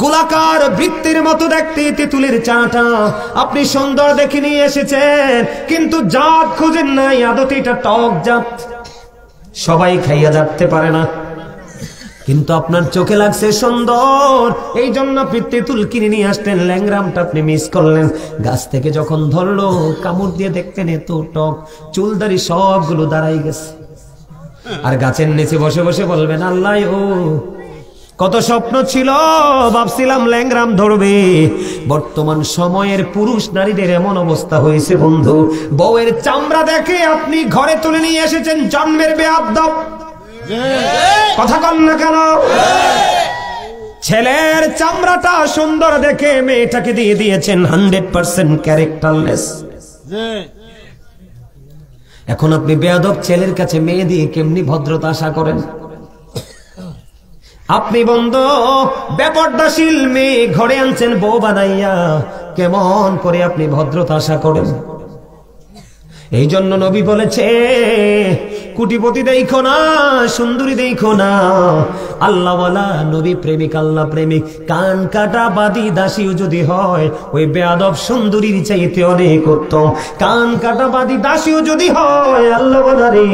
গোলাকার বৃত্তের মতো দেখতে তেঁতুলের চাটা আপনি সুন্দর দেখে নিয়ে এসেছেন, কিন্তু জাত খুঁজেন নাই, আদতে এটা টক জাত, সবাই খাইয়া যাতে পারে না, কিন্তু আপনার চোখে লাগছে সুন্দর, এই জন্য আপনি তেঁতুল কিনে নিয়ে আসলেন। ল্যাংরামটা আপনি মিস করলেন। গাছ থেকে যখন ধরলো, কামড় দিয়ে দেখতেন এত টক, চুলদারি সবগুলো দাঁড়াই গেছে। আর গাছের নিচে বসে বসে বলবেন, আল্লাহ ও কত স্বপ্ন ছিল, ভাবছিলাম ল্যাংরাম ধরবে। বর্তমান সময়ের পুরুষ নারীদের এমন অবস্থা হয়েছে বন্ধু, বউয়ের চামড়া দেখে আপনি ঘরে তুলে নিয়ে এসেছেন জন্মের বেয়াদব। কথা কন না কেন? ছেলের চামড়াটা সুন্দর দেখে মেয়েটাকে দিয়ে দিয়েছেন 100% ক্যারেক্টারলেস। এখন আপনি বেয়াদব ছেলের কাছে মেয়ে দিয়ে কেমনি ভদ্রতা আশা করেন? আপনি বন্ধু বেপরদাশীল মেয়ে ঘরে আনছেন বউ বানাইয়া, কেমন করে আপনি ভদ্রতা আশা করেন? এই জন্য নবী বলেছে, কোটিপতি দেখো না, সুন্দরী দেখো না, আল্লাহওয়ালা নবী প্রেমিক, আল্লাহ প্রেমিক, কান কাটা বাদী দাসীও যদি হয় ওই বেয়াদব সুন্দরীর চাইতে অনেক উত্তম। কান কাটা বাদী দাসীও যদি হয় আল্লাহওয়ালা রে,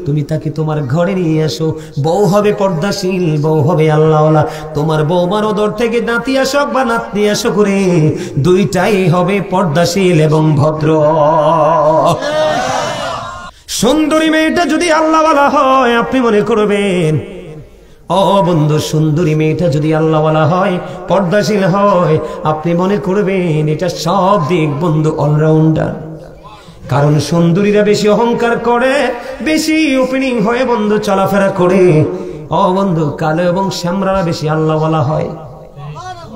তুমি তাকে তোমার ঘরে নিয়ে আসো, বউ হবে পর্দাশীল, বউ হবে আল্লাহওয়ালা। তোমার বৌমার ওদর থেকে নাতি আসক বা নাতনি আসো করে, দুইটাই হবে পর্দাশীল এবং ভদ্র। সুন্দরী মেয়েটা যদি আল্লাহওয়ালা হয়, আপনি মনে করবেন, ও বন্ধু সুন্দরী মেয়েটা যদি আল্লাহওয়ালা হয়, পর্দাশীল হয়, আপনি মনে করবেন এটা সব দিক বন্ধু অলরাউন্ডার। কারণ সুন্দরীরা বেশি অহংকার করে, বেশি ওপেনিং হয়ে বন্ধু চলাফেরা করে। ও বন্ধু কালো এবং শ্যামরারা বেশি আল্লাহওয়ালা হয়।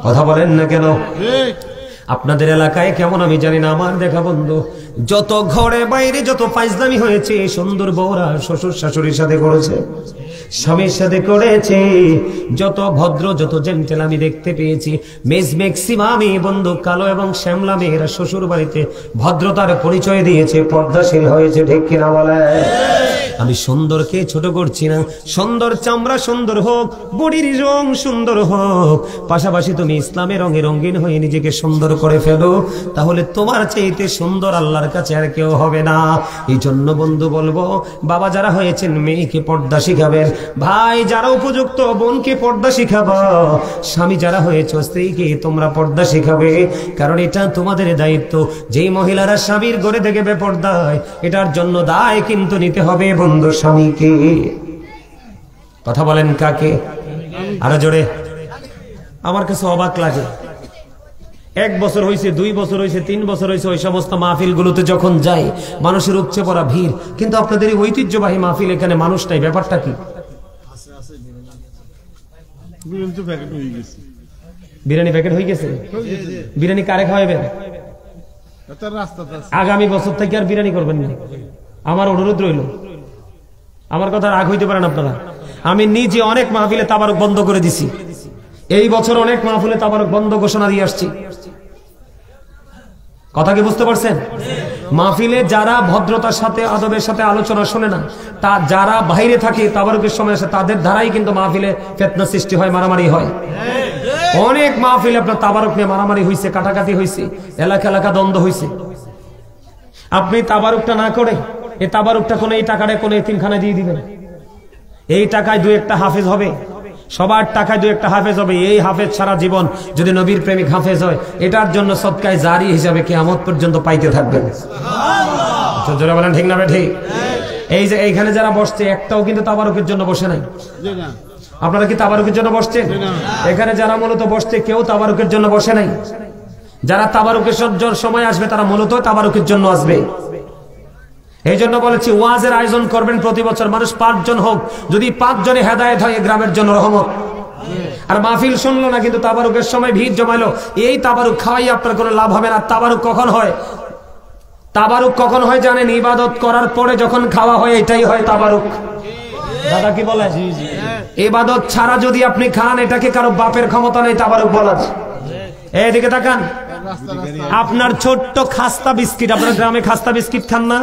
কথা বলেন না কেন? আপনাদের এলাকায় কেমন আমি জানি না, আমার দেখা বন্ধু যত ঘরে বাইরে যত ফাইজলামি হয়েছে, সুন্দর বউরা শ্বশুর শাশুড়ির সাথে করেছে, স্বামীর সাথে করেছে, যত ভদ্র যত জেন্টেল আমি দেখতে পেয়েছি, ম্যাক্সিমামই বন্ধু কালো এবং শ্যামলা মেয়েরা শ্বশুর বাড়িতে ভদ্রতার পরিচয় দিয়েছে, পর্দাশীল হয়েছে, ঠিক কিনা বলে? আমি সুন্দরকে ছোট করছি না। সুন্দর চামড়া সুন্দর হোক, বডির রং সুন্দর হোক, পাশাপাশি তুমি ইসলামের রঙে রঙিন হয়ে নিজেকে সুন্দর করে ফেলো, তাহলে তোমার চাইতে সুন্দর আল্লাহর কাছে আর কেউ হবে না। এই জন্য বন্ধু বলবো, বাবা যারা হয়েছেন মেয়েকে পর্দা শিখাবেন, ভাই যারা উপযুক্ত বোনকে পর্দা শিখাবো, স্বামী যারা হয়েছে স্ত্রীকে তোমরা পর্দা শিখাবে। কারণ এটা তোমাদের দায়িত্ব। যেই মহিলারা স্বামীর ঘরে থেকে বেপর্দায়, এটার জন্য দায় কিন্তু নিতে হবে বন্ধু স্বামীকে। কথা বলেন কাকে? আরো জোরে। আমার কাছে অবাক লাগে, 1 বছর হয়েছে, 2 বছর হয়েছে, 3 বছর হয়েছে, ওই সমস্ত মাহফিল গুলোতে যখন যাই, মানুষের উপচে পড়া ভিড়, কিন্তু আপনাদের এই ঐতিহ্যবাহী মাহফিল, এখানে মানুষ নাই, ব্যাপারটা কি? বিরিয়ানি প্যাকেট হয়ে গেছে। বিরিয়ানি কারে খাওয়াবেন? আগামী বছর থেকে আর বিরিয়ানি করবেন না, আমার অনুরোধ রইল। আমার কথা রাগ হইতে পারেন আপনারা। আমি নিজে অনেক মাহফিলে তাবারুক বন্ধ করে দিছি, এই বছর অনেক মাহফিলে তাবারুক বন্ধ ঘোষণা দিয়ে আসছি। কথা কি বুঝতে পারছেন? মাহফিলে যারা ভদ্রতার সাথে আদবের সাথে আলোচনা শোনে না, তা যারা বাইরে থাকে তাবারুকের সময় আসে, তাদের দ্বারাই কিন্তু মাহফিলে ফিতনা সৃষ্টি হয়, মারামারি হয়। অনেক মাহফিলে আপনার তাবারুক নিয়ে মারামারি হয়েছে, কাটাকাটি হয়েছে, এলাকা এলাকা দ্বন্দ্ব হয়েছে। আপনি তাবারুকটা না করে এই তাবারুকটা কোন এই টাকাটা কোন এতিমখানায় দিয়ে দিবেন, এই টাকায় 2-1টা হাফেজ হবে, সবার টাকায় 2-1টা হাফেজ হবে। এই হাফেজ সারা জীবন যদি নবীর প্রেমিক হাফেজ হয়, এটার জন্য সদকায় জারি হিসাবে কিয়ামত পর্যন্ত পাইতে থাকবেন। জোরে বলেন ঠিক না ঠিক? এই যে এইখানে যারা বসছে, একটাও কিন্তু তাবারুকের জন্য বসে নাই। আপনারা কি তাবারুকের জন্য বসছেন? এখানে যারা মূলত বসছে, কেউ তাবারুকের জন্য বসে নাই। যারা তাবারুকের সময় আসবে, তারা মূলত তাবারুকের জন্য আসবে। এই জন্য বলেছি, ওয়াজের আয়োজন করবেন প্রতি বছর, মানুষ 5 জন হোক, যদি 5 জনে হেদায়েত হয়, গ্রামের জন্য রহমত। আর মাহফিল শুনলো না, কিন্তু তাবারুকের সময় ভিড় জমাইলো, এই তাবারুক খাওয়াই আপনার কোনো লাভ হবে না। তাবারুক কখন হয়? তাবারুক কখন হয় জানেন? ইবাদত করার পরে যখন খাওয়া হয়, এটাই হয় তাবারুক। দাদা কি বলে? ইবাদত ছাড়া যদি আপনি খান, এটাকে কারো বাপের ক্ষমতা নেই তাবারুক বলার। এইদিকে তাকান, আপনার ছোট্ট খাস্তা বিস্কিট, আপনার গ্রামে খাস্তা বিস্কিট খান না?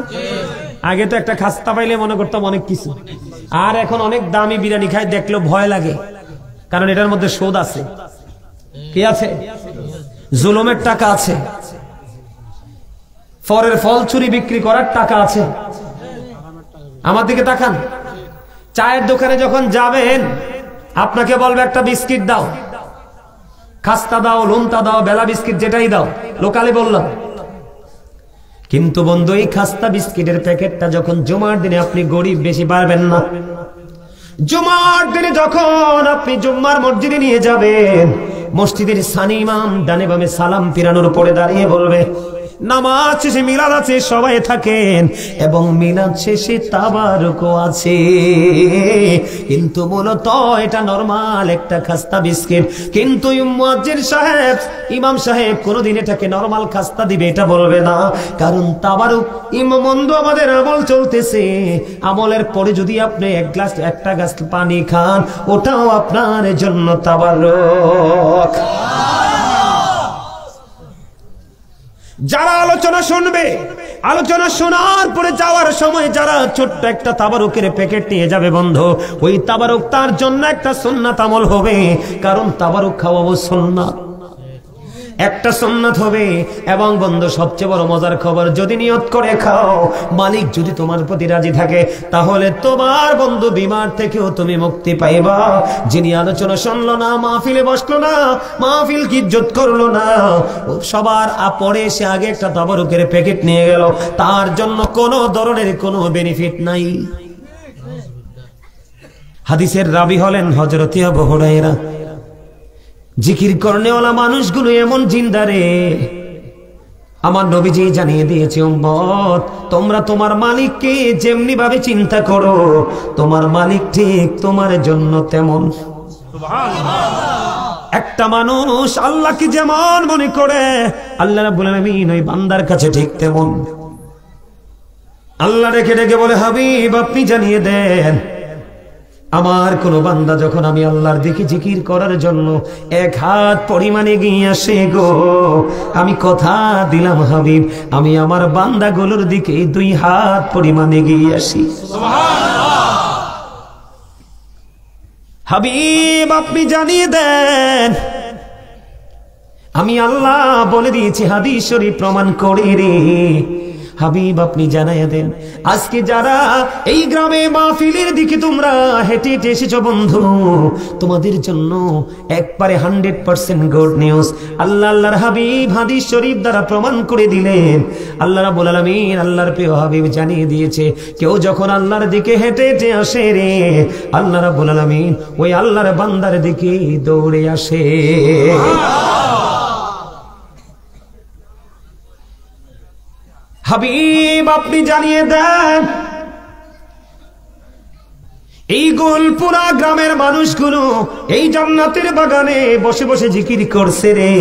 আগে তো একটা খাস্তা পাইলে মনে করতাম অনেক কিছু, আর এখন অনেক দামি বিরিয়ানি খাই, দেখলেও ভয় লাগে। কারণ এটার মধ্যে সুদ আছে। কি আছে? জুলুমের টাকা আছে, ফরের ফল চুরি বিক্রি করার টাকা আছে। আমার দিকে তাকান, চায়ের দোকানে যখন যাবেন, আপনাকে বলবে একটা বিস্কিট দাও, খাস্তা দাও, লুমতা দাও, বেলা বিস্কিট, যেটাই দাও, লোকালে বললাম। কিন্তু বন্ধু, এই খাস্তা বিস্কিটের প্যাকেটটা যখন জুমার দিনে, আপনি গরিব, বেশি পারবেন না। জুমার দিনে যখন আপনি জুম্মার মসজিদে নিয়ে যাবেন, মসজিদের সানি ইমাম ডানে বামে সালাম ফিরানোর পরে দাঁড়িয়ে বলবে, নামাজ শেষে মিলাদ আছে, সবাই থাকেন, এবং মিলাদ শেষে তাবারুকও আছে। কিন্তু মূলত এটা নরমাল একটা খাস্তা বিস্কিট। কিন্তু মুয়াজ্জিন সাহেব, ইমাম সাহেব কোনদিন এটাকে নরমাল খাস্তা দিবে এটা বলবে না। কারণ তাবারুক ইমামন্দ আমাদের আমল চলতেছে, আমলের পরে যদি আপনি একটা গ্লাস পানি খান, ওটাও আপনার জন্য তাবারুক। যারা আলোচনা শুনবে, আলোচনা শোনার পরে যাওয়ার সময় যারা ছোট্ট একটা তাবারুকের প্যাকেট নিয়ে যাবে বন্ধু, ওই তাবারুক তার জন্য একটা সুন্নাত আমল হবে। কারণ তাবারুক খাওয়াবো সুন্নাত, একটা সুন্নাত হবে। এবং বন্ধু, সবচেয়ে বড় মজার খবর, যদি নিয়ত করে খাও, মালিক যদি তোমার প্রতি রাজি থাকে, তাহলে তোমার বন্ধু বিমার থেকেও তুমি মুক্তি পাইবা। যিনি আলোচনা শুনলো না, মাহফিলে বসলো না, মাহফিল কি ইজ্জত করলো না, সবার পরে এসে আগে একটা তাবারুকের প্যাকেট নিয়ে গেল, তার জন্য কোনো ধরনের কোনো বেনিফিট নাই। হাদিসের রাবি হলেন হযরত আবু হুরায়রা। জিকির করনেওয়ালা মানুষগুলো এমন জিন্দারে, আমার নবীজি জানিয়ে দিয়েছে, উম্মত তোমরা তোমার মালিককে যেমনি ভাবে চিন্তা করো, তোমার মালিক ঠিক তোমার জন্য তেমন। একটা মানুষ আল্লাহকে যেমন মনে করে, আল্লাহ রাব্বুল আলামিন ওই বান্দার কাছে ঠিক তেমন। আল্লাহ ডেকে ডেকে বলে, হাবিব আপনি জানিয়ে দেন, আমার কোন বান্দা যখন আমি আল্লাহর দিকে জিকির করার জন্য 1 হাত পরিমাণে এগিয়ে আসে গো, আমি কথা দিলাম হাবিব, আমি আমার বান্দাগুলোর দিকে 2 হাত পরিমাণে এগিয়ে আসি। সুবহানাল্লাহ। হাবিব আপনি জানিয়ে দেন, আমি আল্লাহ বলে দিয়েছি, হাদিস শরীফ প্রমাণ করে রে। হাবিব আপনি জানাইয়া দেন, আজকে যারা এই গ্রামে মাহফিলের দিকে তোমরা হেঁটে হেঁটে এসেছো বন্ধু, তোমাদের জন্য একবারে 100% গুড নিউজ। আল্লাহর হাবিব হাদিস শরীফ দ্বারা প্রমাণ করে দিলেন। আল্লাহ রাব্বুল আলামিন আল্লাহর প্রিয় হাবিব জানিয়ে দিয়েছে, কেউ যখন আল্লাহর দিকে হেঁটে হেঁটে আসে রে, আল্লাহ রাব্বুল আলামিন ওই আল্লাহর বান্দার দিকে দৌড়ে আসে। হাবিব আপনি জানিয়ে দেন, এই গোলপুরা গ্রামের মানুষগুলো এই জান্নাতের বাগানে বসে বসে জিকির করছে রে।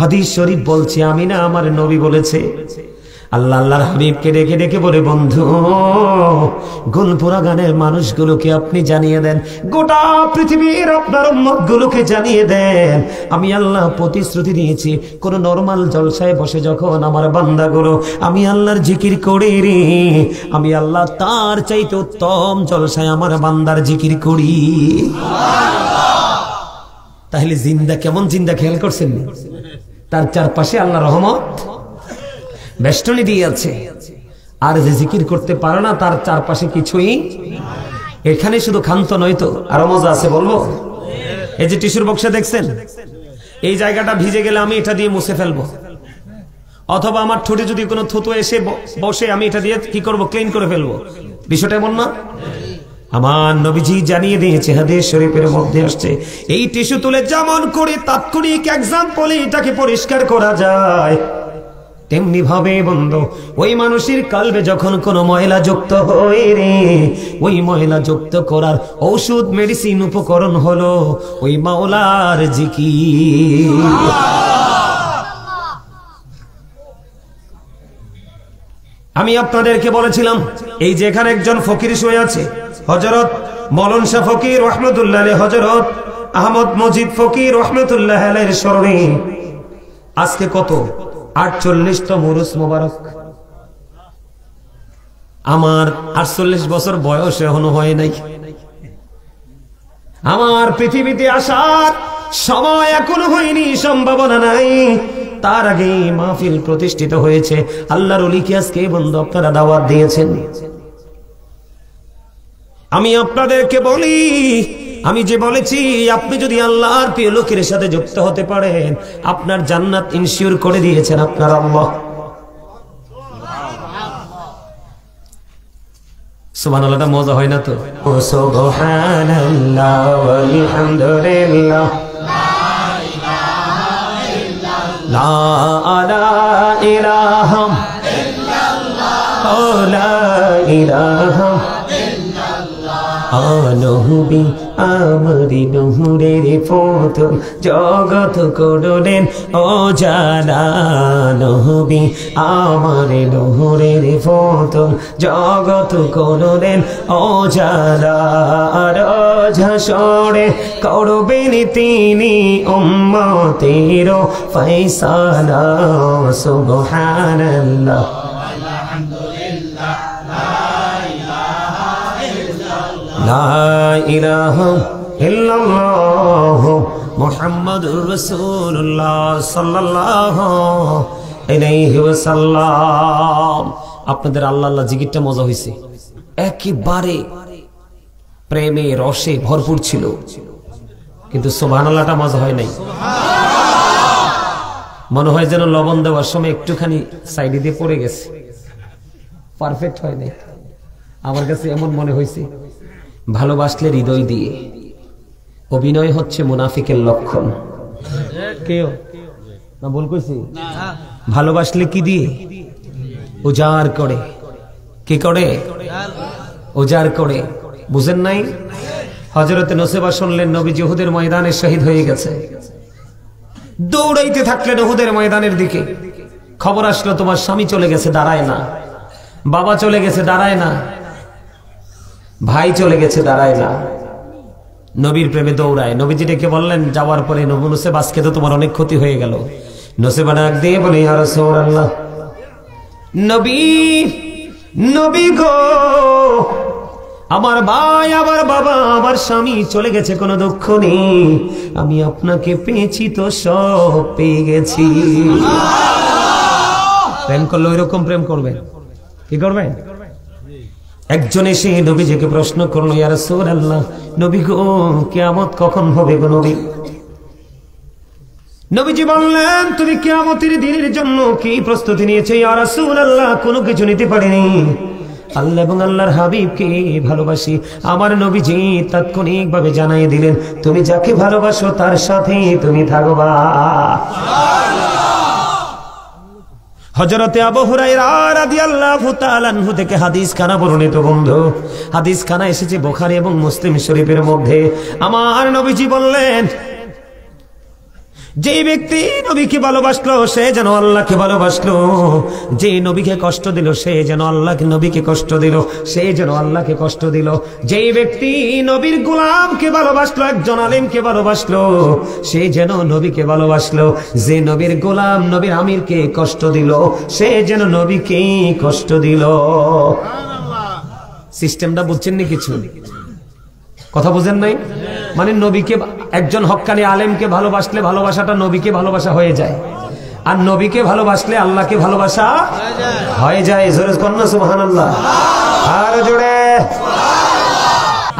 হাদিস শরীফ বলছে, আমি না, আমার নবী বলেছে। আল্লাহর হাবিবকে ডেকে ডেকে বলে, বন্ধু গোলপুরা গানের মানুষগুলোকে আপনি জানিয়ে দেন, গোটা পৃথিবীর আপনার উম্মতগুলোকে জানিয়ে দেন, আমি আল্লাহ প্রতিশ্রুতি দিয়েছি, কোন নরমাল জলসায় বসে যখন আমার বান্দাগুলো আমি আল্লাহর জিকির করে রে, আমি আল্লাহ তার চাইতে উত্তম জলসায় আমার বান্দার জিকির করি। তাহলে জিন্দা কেমন জিন্দা, খেয়াল করছেন? তার চারপাশে আল্লাহ রহমত বেষ্টনী দিয়ে আছে। আর যে জিকির করতে পারে না, তার চারপাশে কিছুই। এখানে শুধু ক্ষান্ত নয় তো, আরো মজা আছে বলবো। এই যে টিস্যুর বক্সে দেখছেন, এই জায়গাটা ভিজে গেলে আমি এটা দিয়ে মুছে ফেলবো, অথবা আমার ঠোঁটে যদি কোনো থুতু এসে বসে, আমি এটা দিয়ে কি করব, ক্লিন করে ফেলবো। বিষয়টা এমন না? আমার নবীজি জানিয়ে দিয়েছে, হাদিস শরীফের মধ্যে আসছে, এই টিস্যু তুলে যেমন করে তাৎক্ষণিক এক্সাম্পলে এটাকে পরিষ্কার করা যায়, তেমনি ভাবে বন্ধু ওই মানুষের কালবে যখন কোনো ময়লা যুক্ত হয় রে, ওই ময়লা যুক্ত করার ঔষধ, মেডিসিন, উপকরণ হলো ওই মাওলার জিকির। আমি আপনাদেরকে বলেছিলাম, এই যে এখানে একজন ফকির শুয়ে আছে, হযরত মৌলানা শাহ ফকির রহমতুল্লাহ আলাইহি, হযরত আহমদ মজিদ ফকির রহমতুল্লাহ আলাইহির স্মরণে আজকে কত 48তম উরুস মোবারক। আমার 48 বছর বয়স এখনো হয় নাই, আমার পৃথিবীতে আসার সময় এখনো হয়নি, সম্ভাবনা নাই। তার আগে মাহফিল প্রতিষ্ঠিত হয়েছে। আল্লাহর ওলিকে আজকে বন্ধু আপনারা দাওয়াত দিয়েছেন। আমি আপনাদেরকে বলি, আমি যে বলেছি, আপনি যদি আল্লাহর প্রিয় লোকের সাথে যুক্ত হতে পারেন, আপনার জান্নাত ইনশিওর করে দিয়েছেন আপনার আল্লাহ। সুবহানাল্লাহ, মজা হয় না তো? ও সুবহানাল্লাহ ওয়ালহামদুলিল্লাহ, লা ইলাহা ইল্লাল্লাহ, লা ইলাহা নবী আমারি নহরের ফতুল, জগৎ করলেন ও জানা, নবী আমারি নহরের ফতুল, জগৎ করলেন ও জানা। ঝাসরে করবেন তিনি উম্মতের ফয়সালা। সুবহানাল্লাহ, লা ইলাহা ইল্লাল্লাহ মুহাম্মাদুর রাসূলুল্লাহ সাল্লাল্লাহু আলাইহি ওয়াসাল্লাম। আপনাদের আল্লাহ আল্লাহ জিকিরটা মজা হয়েছে, একেবারে প্রেমে রসে ভরপুর ছিল, কিন্তু সুবহানাল্লাহটা মজা হয় নাই। মনে হয় যেন লবণ দেওয়ার সময় একটুখানি সাইডে দিয়ে পড়ে গেছে, পারফেক্ট হয় নাই। আমার কাছে এমন মনে হয়েছে, ভালোবাসলে হৃদয় দিয়ে, অভিনয় হচ্ছে মুনাফিকের লক্ষণ। কেউ না বল কইছি, ভালোবাসলে কি দিয়ে? উজাড় করে। কি করে? উজাড় করে। বুঝেন নাই? হযরতে নসেবা শুনলেন নবীজি উহুদের ময়দানে শহীদ হয়ে গেছে, দৌড়াইতে থাকলেন উহুদের ময়দানের দিকে। খবর আসলো তোমার স্বামী চলে গেছে, দাঁড়ায় না। বাবা চলে গেছে, দাঁড়ায় না। ভাই চলে গেছে, দাঁড়ায় না। নবীর প্রেমে দৌড়ায়। নবীজি ডেকে বললেন যাওয়ার পরে, নসেবা আজকে তো তোমার অনেক ক্ষতি হয়ে গেল। নসেবা ডাক দিয়ে বলে, ইয়া রাসূলুল্লাহ, নবী গো, আমার ভাই, আমার বাবা, আমার স্বামী চলে গেছে, কোনো দুঃখ নেই, আমি আপনাকে পেয়েছি তো সব পেয়ে গেছি। প্রেম করলে ওই রকম প্রেম করবেন। কি করবেন? একজন এসে নবীজিকে প্রশ্ন করলো, ইয়া রাসূলুল্লাহ, নবী গো, কিয়ামত কখন হবে গো নবী? নবীজি বললেন, তুমি কিয়ামতের দিনের জন্য কি প্রস্তুতি নিয়েছো? ইয়া রাসূলুল্লাহ, কোনো কিছু নিতে পারিনি, আল্লাহ এবং আল্লাহর হাবিবকে ভালোবাসি। আমার নবীজি তাৎক্ষণিকভাবে জানাই দিলেন, তুমি যাকে ভালোবাসো তার সাথে তুমি থাকবা। হযরতে আবু হুরায়রা রাদিয়াল্লাহু তাআলা আনহু থেকে হাদিস খানা বর্ণিত বন্ধু, হাদিস খানা এসেছে বুখারী এবং মুসলিম শরীফের মধ্যে। আমার নবীজি বললেন, যে ব্যক্তি নবীকে ভালোবাসলো সে যেন আল্লাহকে ভালোবাসলো, যে নবীকে কষ্ট দিল সে যেন আল্লাহকে, নবীকে কষ্ট দিল সে যেন আল্লাহকে কষ্ট দিল। যে ব্যক্তি নবীর গোলামকে ভালোবাসলো, একজন আলেমকে ভালোবাসলো, সে যেন নবীকে ভালোবাসলো। যে নবীর গোলাম নবীর আমিরকে কষ্ট দিল সে যেন নবীকে কষ্ট দিল। সিস্টেমটা বুঝছেন নি? কিছু কথা বুঝেন নাই? মানে নবীকে, একজন হক্কানি আলেমকে ভালোবাসলে ভালোবাসাটা নবীকে ভালোবাসা হয়ে যায়, আর নবীকে ভালোবাসলে আল্লাহকে ভালোবাসা হয়ে যায়। জোরে কন্যা সুবহানাল্লাহ, আর জোরে।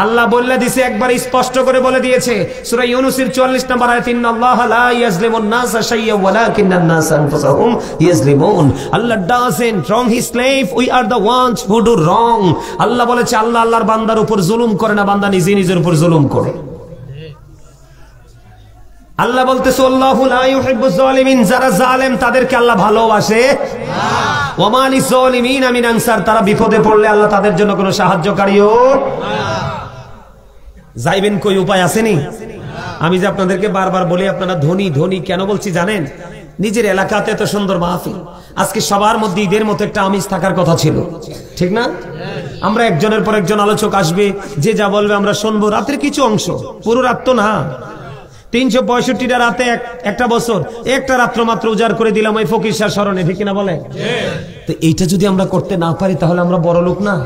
আল্লাহ বলে দিয়েছে, একবার স্পষ্ট করে বলে দিয়েছে সূরা ইউনূসের 44 নম্বর আয়াতে, ইন্নাল্লাহা লা ইয়াজলিমুন নাসা শাইয়্যান ওয়ালাকিন্নান নাসা আনফুসাহুম ইয়াজলিমুন। আল্লাহ doesn't wrong his slave, we are the ones who do wrong। আল্লাহ বলেছে, আল্লাহ আল্লাহর বান্দার উপর জুলুম করে না, বান্দা নিজে নিজের উপর জুলুম করে। আল্লাহ বলতেছে, আল্লাহু লা ইউহিব্বুজ জালিমিন, যারা জালেম তাদেরকে আল্লাহ ভালোবাসে না। ওয়া মা লিজ জালিমিনা মিন আনসার, তারা বিপদে পড়লে আল্লাহ তাদের জন্য কোনো সাহায্যকারীও না। যাইবেন কই, উপায় আসেনি? আমি যে আপনাদেরকে বারবার বলি, আপনারা ধনী ধনী কেন বলছি জানেন? নিজের এলাকাতে এত সুন্দর মাহফিল, আজকে সবার মধ্যে ঈদের মতো একটা আমিজ থাকার কথা ছিল, ঠিক না? আমরা একজনের পর একজন আলোচক আসবে, যে যা বলবে আমরা শুনবো, রাতের কিছু অংশ, পুরো রাত তো না। 365টা রাতে একটা বছর একটা রাত্র মাত্র উজাড় করে দিলাম ওই ফকির শাহ স্মরণে, ঠিক কিনা বলে? তো এইটা যদি আমরা করতে না পারি তাহলে আমরা বড় লোক না।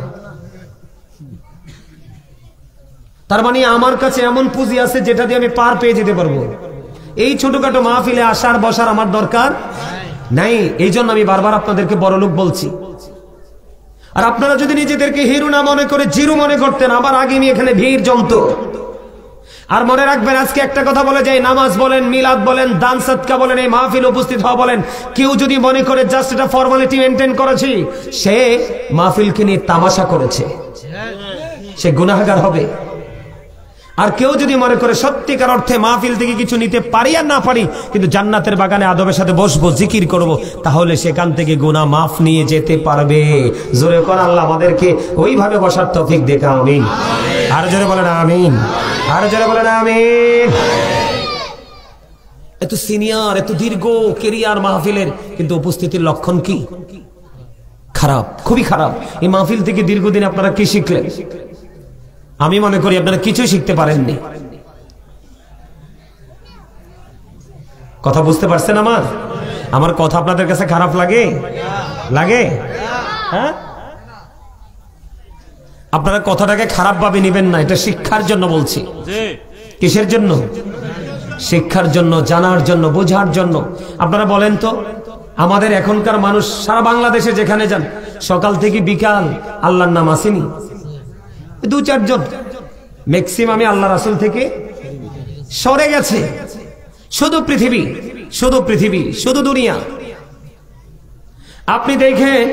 তার মানে আমার কাছে এমন পুঁজি আছে যেটা দিয়ে আমি পার পেয়ে যেতে পারবো। এই ছোটখাটো মাহফিলে আসার বসার আমার দরকার নাই। এই জন্য আমি বারবার আপনাদেরকে বড় লোক বলছি। আর আপনারা যদি নিজেদেরকে হিরো না মনে করে জিরো মনে করতেন, আবার আগে আমি এখানে ভিড় জমতো। আর মনে রাখবেন, আজকে একটা কথা বলে যায়, নামাজ বলেন, মিলাদ বলেন, দান সদকা বলেন, এই মাহফিল উপস্থিত হওয়া বলেন, কেউ যদি মনে করে জাস্ট এটা ফর্মালিটি মেনটেন করেছি, সে মাহফিলকে নিয়ে তামাশা করেছে, সে গুনাহগার হবে। আর কেউ যদি মনে করে সত্যিকার অর্থে মাহফিল থেকে কিছু নিতে পারি আর না পারি, কিন্তু জান্নাতের বাগানে আদবের সাথে বসবো, জিকির করব, তাহলে সেখান থেকে গুনাহ মাফ নিয়ে যেতে পারবে। জোরে কোন আল্লাহ আমাদেরকে ওইভাবে বসার তৌফিক দেখ, আমিন। আর জোরে বলেন আমিন, আর জোরে বলেন আমিন। এত সিনিয়র, এত দীর্ঘ কেরিয়ার মাহফিলের, কিন্তু উপস্থিতির লক্ষণ কি? খারাপ, খুবই খারাপ। এই মাহফিল থেকে দীর্ঘদিন আপনারা কি শিখলেন? আমি মনে করি আপনারা কিছুই শিখতে পারেননি। কথা বুঝতে পারছেন? আমার কথা আপনাদের কাছে খারাপ লাগে? লাগে? হ্যাঁ, আপনারা কথাটাকে খারাপ ভাবে নেবেন না, এটা শিক্ষার জন্য বলছি। কিসের জন্য? শিক্ষার জন্য, জানার জন্য, বোঝার জন্য। আপনারা বলেন তো, আমাদের এখনকার মানুষ সারা বাংলাদেশে যেখানে যান, সকাল থেকে বিকাল আল্লাহর নাম আসেনি? 2-4 জন, ম্যাক্সিমামে আল্লাহ রাসূল থেকে সরে গেছে। শুধু পৃথিবী, শুধু পৃথিবী, শুধু দুনিয়া। আপনি দেখেন,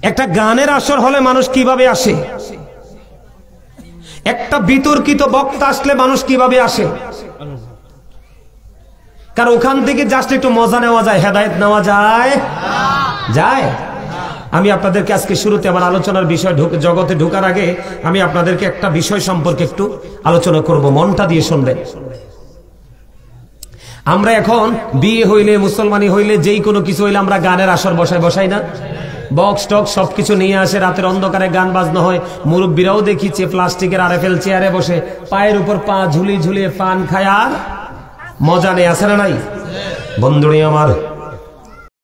একটা গানের আসর হলে মানুষ কিভাবে আসে, একটা বিতর্কিত বক্তা আসলে মানুষ কিভাবে আসে। কারণ ওখান থেকে জাস্ট একটু মজা নেওয়া যায়, হেদায়েত নেওয়া যায় যায়। আমি আপনাদেরকে আজকে শুরুতে আমার আলোচনার বিষয় জগতে ঢোকার আগে আমি আপনাদেরকে একটা বিষয় সম্পর্কে একটু আলোচনা করব, মনটা দিয়ে শুনবেন। আমরা এখন বিয়ে হইলে, মুসলমানি হইলে, যেই কোনো কিছু হইলে আমরা গানের আসর বসাই না? বক্স টক্স সবকিছু নিয়ে আসে, রাতের অন্ধকারে গান বাজনা হয়। মুরব্বীরাও দেখিছে প্লাস্টিকের আরএফএল চেয়ারে বসে পায়ের উপর পা ঝুলিয়ে ঝুলিয়ে পান খায় আর মজা নেই, আছে না নাই? বন্ধুরা আমার,